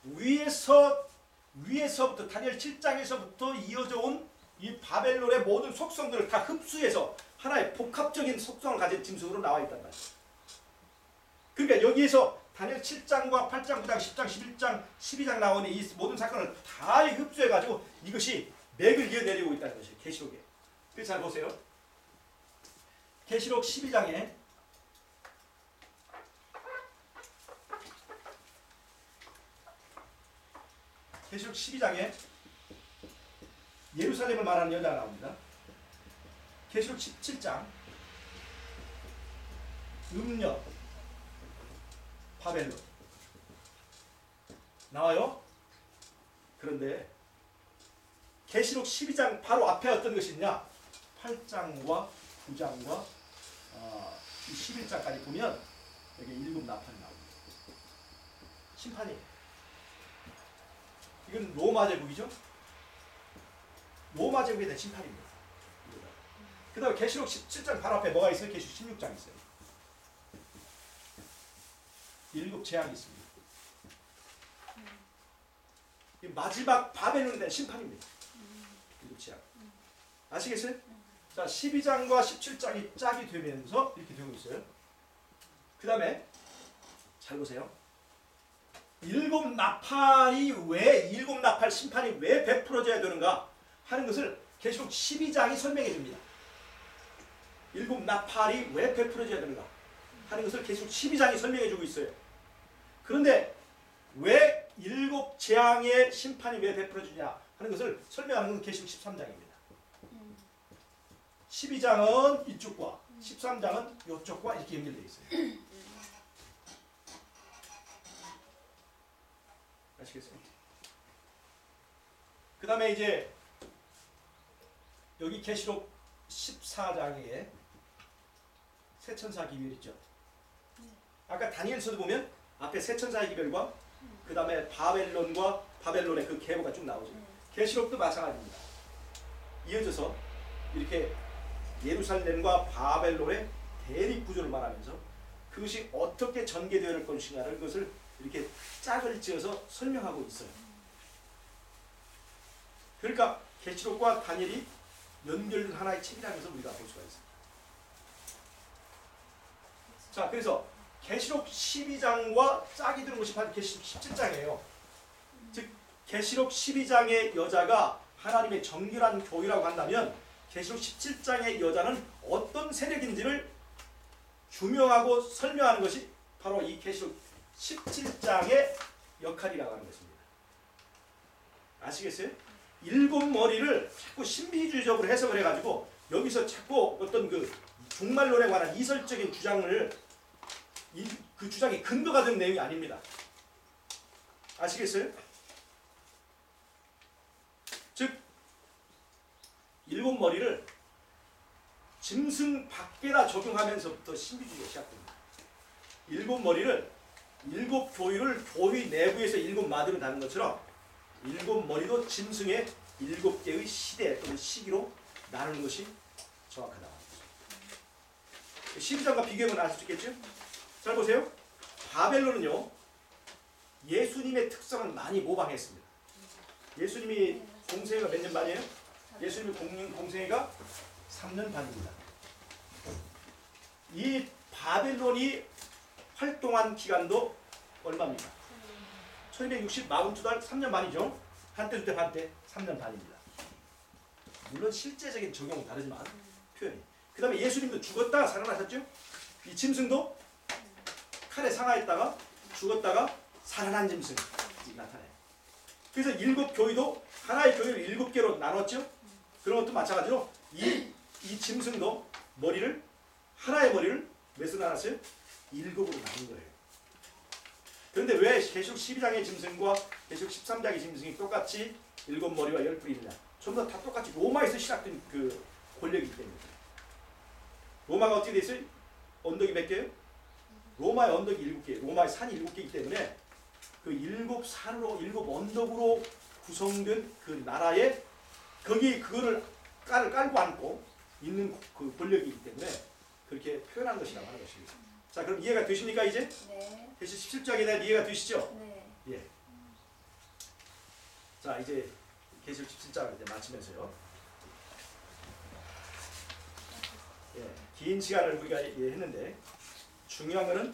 위에서부터 다니엘 7장에서부터 이어져 온 이 바벨론의 모든 속성들을 다 흡수해서 하나의 복합적인 속성을 가진 짐승으로 나와 있단 말이에요. 그러니까 여기에서 다니엘 7장과 8장, 9장, 10장, 11장, 12장 나오는 이 모든 사건을 다 흡수해가지고 이것이 맥을 이어내리고 있다는 것이에요. 계시록에. 그래서 잘 보세요. 계시록 12장에 계시록 12장에 예루살렘을 말하는 여자가 나옵니다. 계시록 17장 음녀 바벨론 나와요. 그런데 계시록 12장 바로 앞에 어떤 것이 있냐 8장과 9장과 11장까지 보면 여기 7 나팔이 나옵니다. 심판이 이건 로마 제국이죠. 로마 제국에 대한 심판입니다. 그 다음에 계시록 17장 바로 앞에 뭐가 있어요? 계시록 16장 있어요. 7 재앙이 있습니다. 마지막 바벨론에 대한 심판입니다. 7 재앙. 아시겠어요? 자, 12장과 17장이 짝이 되면서 이렇게 되고 있어요. 그 다음에 잘 보세요. 7 나팔이 왜 7 나팔 심판이 왜 베풀어져야 되는가 하는 것을 계시록 12장이 설명해 줍니다. 7 나팔이 왜 베풀어져야 되는가 하는 것을 계시록 12장이 설명해 주고 있어요. 그런데 왜 일곱 재앙의 심판이 왜 베풀어지냐 하는 것을 설명하는 건 계시록 13장입니다. 12장은 이쪽과 13장은 이쪽과 이렇게 연결되어 있어요. 아시겠어요? 그 다음에 이제 여기 계시록 14장에 세천사 기별 있죠. 아까 다니엘서도 보면 앞에 세천사의 기별과 그 다음에 바벨론과 바벨론의 그 계보가 쭉 나오죠. 계시록도 마찬가지입니다. 이어져서 이렇게 예루살렘과 바벨론의 대립 구조를 말하면서 그것이 어떻게 전개되어야 할 것이냐를 그것을 이렇게 짝을 지어서 설명하고 있어요. 그러니까 계시록과 다니엘이 연결된 하나의 책이라는 것을 우리가 볼 수가 있습니다. 자, 그래서 계시록 12장과 짝이 드는 것이 바로 계시록 17장이에요. 즉 계시록 12장의 여자가 하나님의 정결한 교회라고 한다면 계시록 17장의 여자는 어떤 세력인지를 규명하고 설명하는 것이 바로 이 계시록 17장의 역할이라고 하는 것입니다. 아시겠어요? 일곱 머리를 자꾸 신비주의적으로 해석을 해가지고 여기서 자꾸 어떤 그 종말론에 관한 이설적인 주장을 그 주장이 근거가 된 내용이 아닙니다. 아시겠어요? 즉 일곱 머리를 짐승 밖에다 적용하면서부터 신비주의가 시작됩니다. 일곱 머리를 일곱 교회를 교회 내부에서 일곱 마디로 다는 것처럼 일곱 머리도 짐승의 일곱 개의 시대 또는 시기로 나누는 것이 정확하다. 12장과 비교하면 알 수 있겠죠? 잘 보세요. 바벨론은요 예수님의 특성을 많이 모방했습니다. 예수님이 공생애가 몇 년 반이에요? 예수님의 공생애가 3년 반입니다. 이 바벨론이 활동한 기간도 얼마입니까? 1260, 42달, 3년 반이죠. 한때 두때 반때 3년 반입니다. 물론 실제적인 적용은 다르지만 표현이. 그 다음에 예수님도 죽었다가 살아나셨죠. 이 짐승도 칼에 상하였다가 죽었다가 살아난 짐승이 나타나요. 그래서 일곱 교회도 하나의 교회를 일곱 개로 나눴죠. 그런 것도 마찬가지로 이 짐승도 머리를 하나의 머리를 몇으로 나눴어요? 일곱으로 나눈 거예요. 그런데 왜 계시록 12장의 짐승과 계시록 13장의 짐승이 똑같이 일곱 머리와 열 뿔이 있느냐? 전부 다 똑같이 로마에서 시작된 그 권력이기 때문에. 로마가 어떻게 돼 있어요? 언덕이 몇 개예요? 로마의 언덕이 7개, 로마의 산이 7개이기 때문에 그 일곱 산으로 일곱 언덕으로 구성된 그 나라에 거기 그거를 깔고 앉고 있는 그 권력이기 때문에 그렇게 표현한 것이라고 하는 것입니다. 자, 그럼 이해가 되십니까 이제? 네. 계시 17장에 대한 이해가 되시죠? 네. 예. 자, 이제 계시록 17장을 이제 마치면서요. 예, 긴 시간을 우리가 했는데 중요한 것은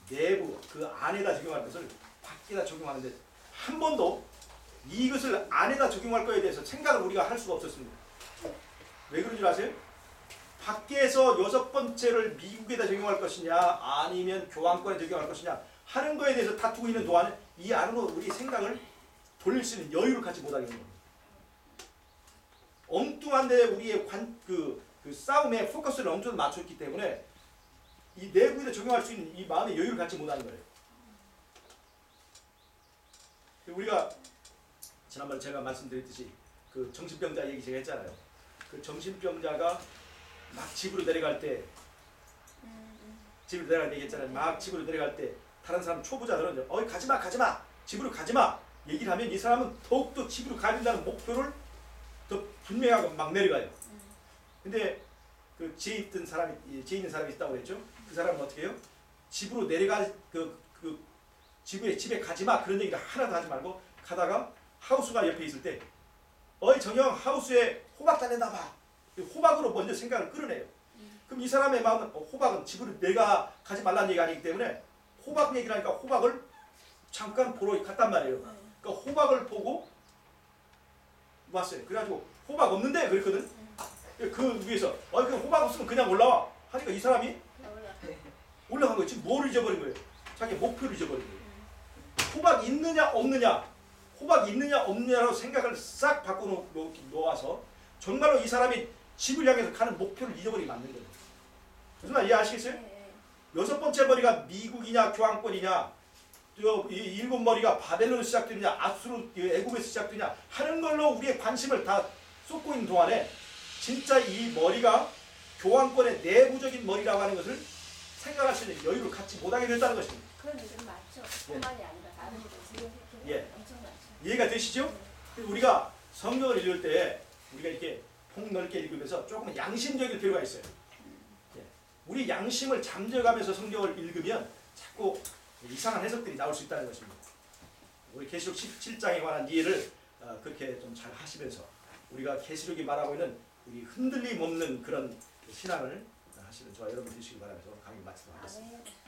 내부 그 안에다 적용할 것을 밖에다 적용하는데 한 번도 이것을 안에다 적용할 거에 대해서 생각을 우리가 할 수가 없었습니다. 왜 그런 줄 아세요? 밖에서 여섯 번째를 미국에다 적용할 것이냐 아니면 교황권에 적용할 것이냐 하는 거에 대해서 다투고 있는 동안에 이 안으로 우리 생각을 돌릴 수 있는 여유를 갖지 못하게 됩니다. 엉뚱한데 우리의 그 싸움에 포커스를 엄청 맞췄기 때문에 이 내부에다 적용할 수 있는 이 마음의 여유를 갖지 못하는 거예요. 우리가 지난번에 제가 말씀드렸듯이 그 정신병자 얘기 제가 했잖아요. 그 정신병자가 막 집으로 내려갈 때 집으로 내려갈 때 얘기했잖아요. 막 집으로 내려갈 때 다른 사람 초보자들은 어이 가지마 집으로 가지마 얘기를 하면 이 사람은 더욱더 집으로 가야 된다는 목표를 더 분명하고 막 내려가요. 근데 그 지혜 있는 사람이 있다고 그랬죠. 그 사람은 어떻게 해요? 집으로 내려갈 집에 가지마 그런 얘기를 하나도 하지 말고 가다가 하우스가 옆에 있을 때 어이 정영 하우스에 호박 달렸나 봐. 호박으로 먼저 생각을 끌어내요. 그럼 이 사람의 마음은 호박은 집으로 내가 가지 말라는 얘기가 아니기 때문에 호박 얘기를 하니까 호박을 잠깐 보러 갔단 말이에요. 그러니까 호박을 보고 왔어요. 그래가지고 호박 없는데 그랬거든. 그 위에서 그 호박 없으면 그냥 올라와 하니까 이 사람이 올라간 거예요. 지금 뭐를 잊어버린 거예요? 자기 목표를 잊어버린 거예요. 호박이 있느냐 없느냐, 호박이 있느냐 없느냐로 생각을 싹 바꿔놓아서 정말로 이 사람이 집을 향해서 가는 목표를 잃어버리게 만든 거예요. 무슨 말 이해하시겠어요? 네. 여섯 번째 머리가 미국이냐 교황권이냐, 이 일곱 머리가 바벨론에서 시작되느냐 아수르 애굽에서 시작되느냐 하는 걸로 우리의 관심을 다 쏟고 있는 동안에 진짜 이 머리가 교황권의 내부적인 머리라고 하는 것을 생각할 수 있는 여유를 갖지 못하게 됐다는 것입니다. 그런 일은 많죠. 뿐만이 아니라 다른 일은 지금 예. 엄청 많죠. 이해가 되시죠? 그래서 우리가 성경을 읽을 때 우리가 이렇게 폭넓게 읽으면서 조금 양심적일 필요가 있어요. 예. 우리 양심을 잠재가면서 성경을 읽으면 자꾸 이상한 해석들이 나올 수 있다는 것입니다. 우리 계시록 17장에 관한 이해를 그렇게 좀 잘 하시면서 우리가 계시록이 말하고 있는 우리 흔들림 없는 그런 신앙을 하시는 저와 여러분 되시길 바라면서 강의 마치도록 하겠습니다. 아, 네.